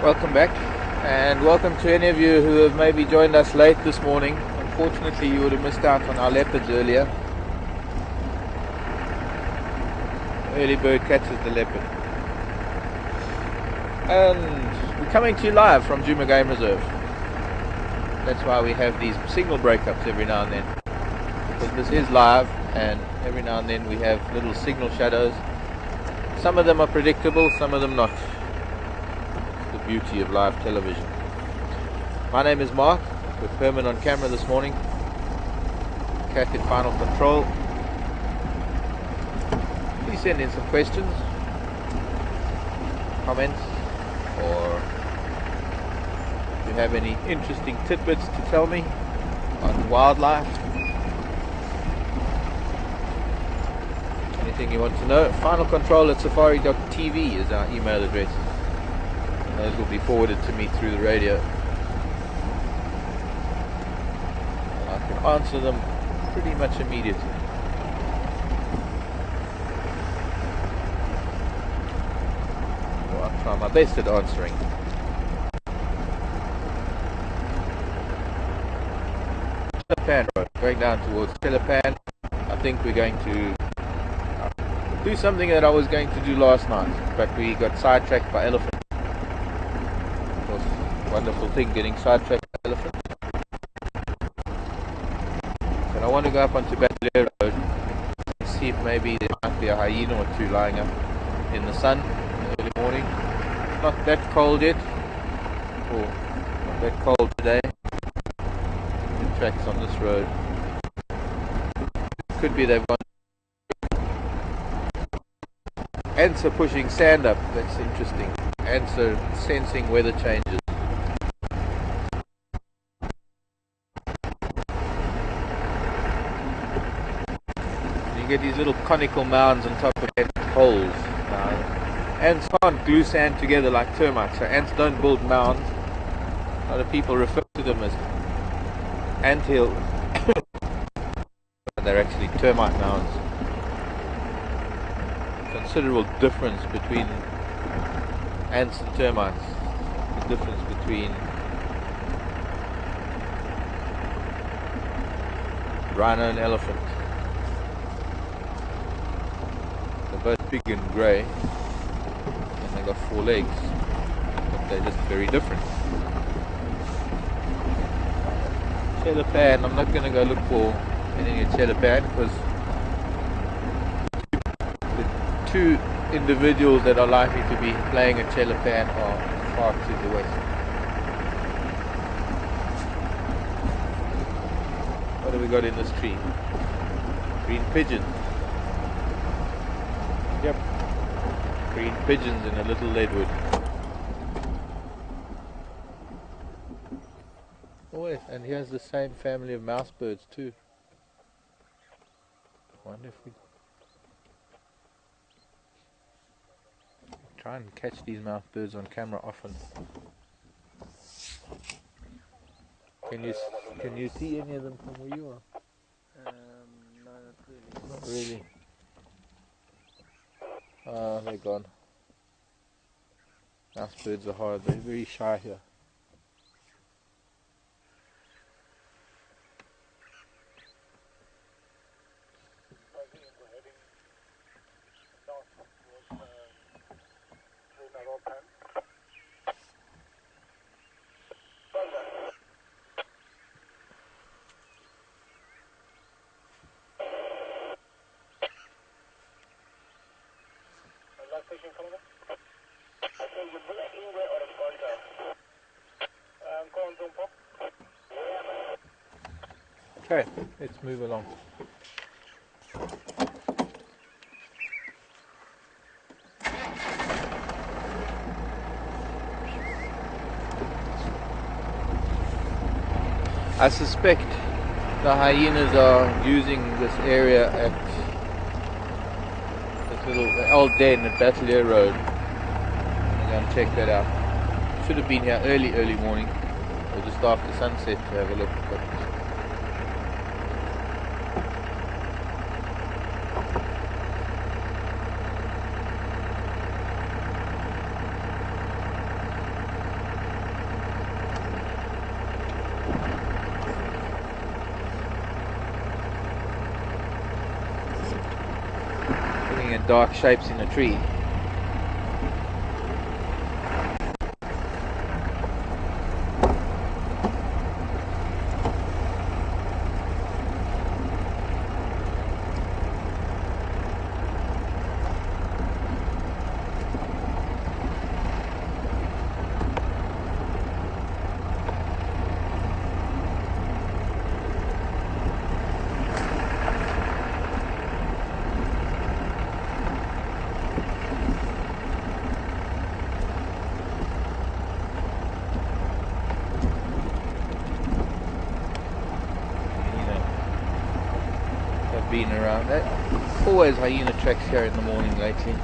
Welcome back, and welcome to any of you who have maybe joined us late this morning. Unfortunately, you would have missed out on our leopards earlier. Early bird catches the leopard. And we're coming to you live from Djuma Game Reserve. That's why we have these signal breakups every now and then. Because this is live, and every now and then we have little signal shadows. Some of them are predictable, some of them not. Beauty of live television. My name is Marc, with Herman on camera this morning, Cat in final control. Please send in some questions, comments, or if you have any interesting tidbits to tell me on wildlife, anything you want to know. Final control at safari.tv is our email address. Those will be forwarded to me through the radio. answer them pretty much immediately. Well, I'll try my best at answering. Chelapan Road, going down towards Chelapan. I think we're going to do something that I was going to do last night, but we got sidetracked by elephants. Of course, wonderful thing getting sidetracked by elephants. But I want to go up onto Battle Road and see if maybe there might be a hyena or two lying up in the sun in the early morning. Not that cold yet, or not that cold today. The tracks on this road. Could be they've got ants are pushing sand up. That's interesting. Ants are sensing weather changes. You get these little conical mounds on top of ant holes. Ants can't glue sand together like termites, so ants don't build mounds. A lot of people refer to them as ant hills. They're actually termite mounds. Considerable difference between ants and termites. The difference between rhino and elephant. They're both big and grey, and they got 4 legs, but they're just very different. Chelapan, I'm not going to go look for anything at Chelapan because two individuals that are likely to be playing at Chelapan are far to the west. What have we got in this tree? Green pigeons. Yep. Green pigeons in a little leadwood. Oh yes, and here's the same family of mouse birds too. Wonder if we try and catch these mouse birds on camera often. Can you see any of them from where you are? No, not really. Not really. Ah, they're gone. Mouse birds are hard. They're very shy here. Okay, let's move along. I suspect the hyenas are using this area at this little old den at Battle Road. I'm going to check that out. Should have been here early morning, or just after sunset to have a look. But looking at dark shapes in a tree. Been around that. Always hyena tracks here in the morning lately.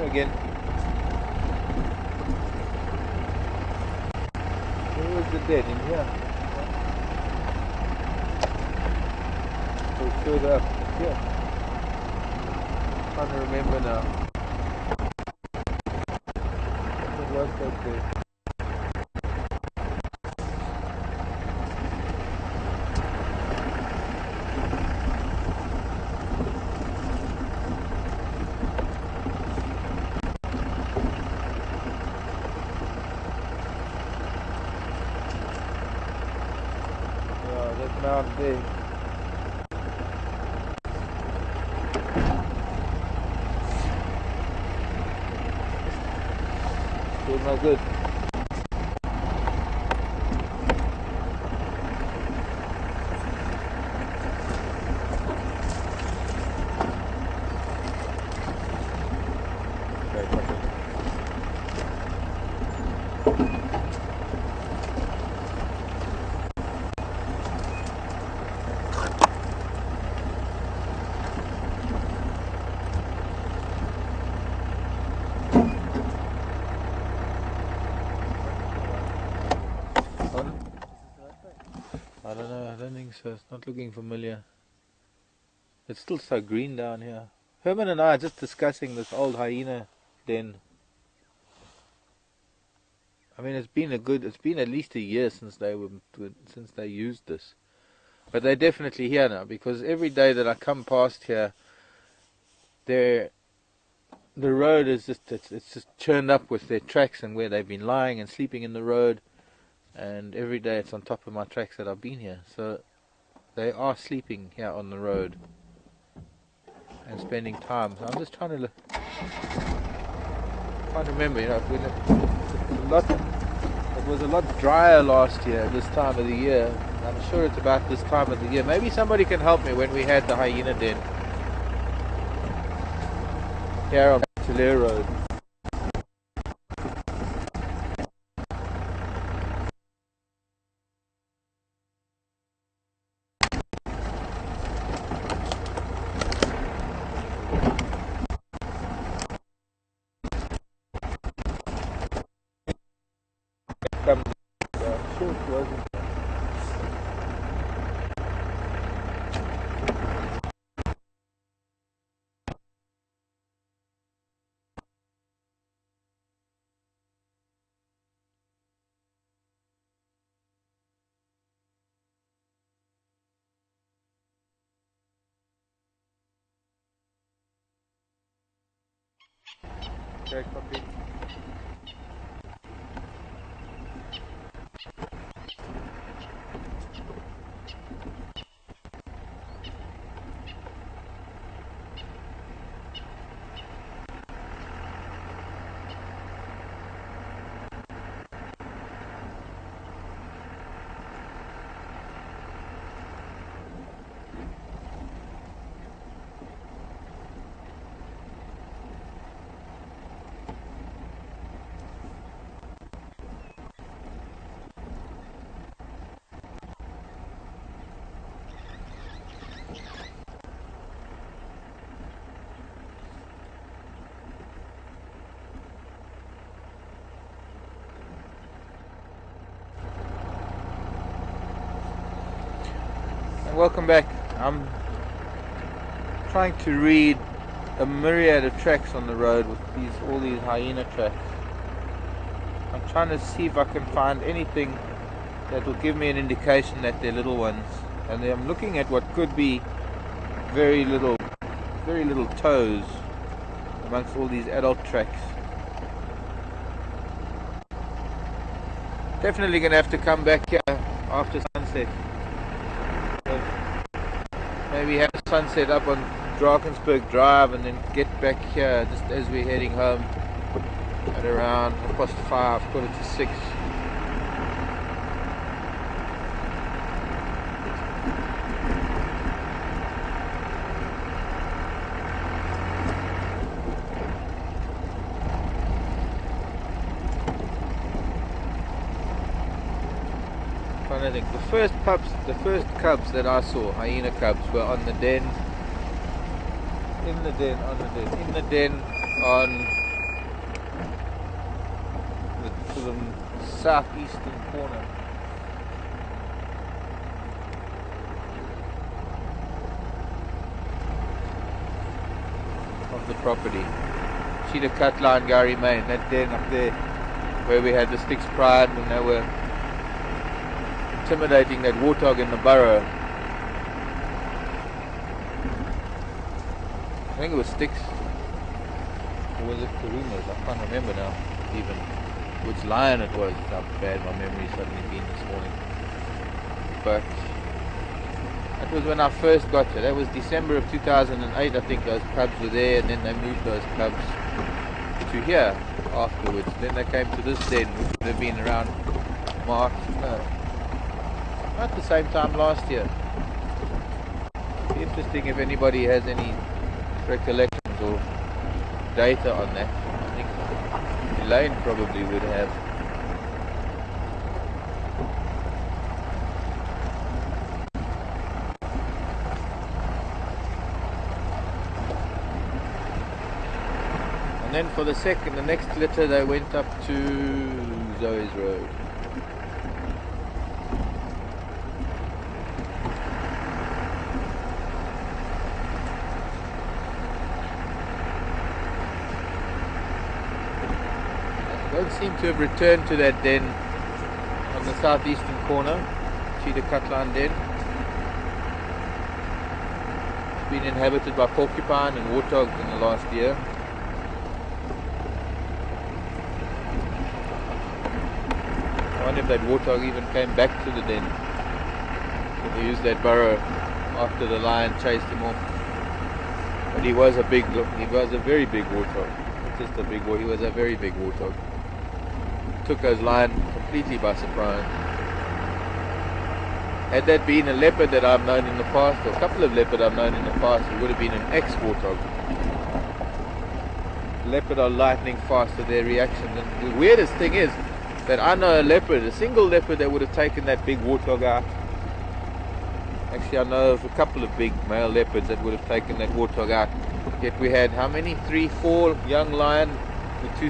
Here again. Where was the den? In here. So further up. Here. Trying to remember now. What was that there? That mound there. Still not good. I don't know, I don't think so. It's not looking familiar. It's still so green down here. Herman and I are just discussing this old hyena den. I mean, it's been at least a year since they used this. But they're definitely here now, because every day that I come past here, the road is it's just churned up with their tracks and where they've been lying and sleeping in the road. And every day it's on top of my tracks that I've been here. So they are sleeping here on the road and spending time. So I'm just trying to remember, you know, it was a lot drier last year this time of the year. I'm sure it's about this time of the year. Maybe somebody can help me when we had the hyena den here on Tulare Road. Okay, copy. Welcome back. I'm trying to read a myriad of tracks on the road with all these hyena tracks. I'm trying to see if I can find anything that will give me an indication that they're little ones. And I'm looking at what could be very little toes amongst all these adult tracks. Definitely gonna have to come back here after sunset. Maybe have sunset up on Drakensberg Drive and then get back here just as we're heading home at around 5:15, 5:45. I think the first cubs that I saw, hyena cubs, were on the den, in the den on to the southeastern corner of the property. See the cut line, Gary Main, that den up there where we had the sticks pried when they were intimidating that warthog in the burrow. I think it was sticks, or was it kahumas? I can't remember now even which lion it was. How bad my memory's suddenly been this morning. But that was when I first got there. That was December of 2008. I think those cubs were there, and then they moved those cubs to here afterwards. Then they came to this den, which would have been around March, no, about the same time last year. It'd be interesting if anybody has any recollections or data on that. I think Elaine probably would have. And then for the next litter they went up to Zoe's Road. Don't seem to have returned to that den on the southeastern corner. See the cut line den? It's been inhabited by porcupine and warthogs in the last year. I wonder if that warthog even came back to the den. He used that burrow after the lion chased him off. But he was a very big warthog. Not just a big boy, he was a very big warthog. Took those lion completely by surprise. Had that been a leopard that I've known in the past, or a couple of leopard I've known in the past, it would have been an ex-warthog. Leopard are lightning fast with their reactions, and the weirdest thing is that I know a leopard, a single leopard that would have taken that big warthog out. Actually, I know of a couple of big male leopards that would have taken that warthog out. Yet we had how many? 3, 4 young lion with 2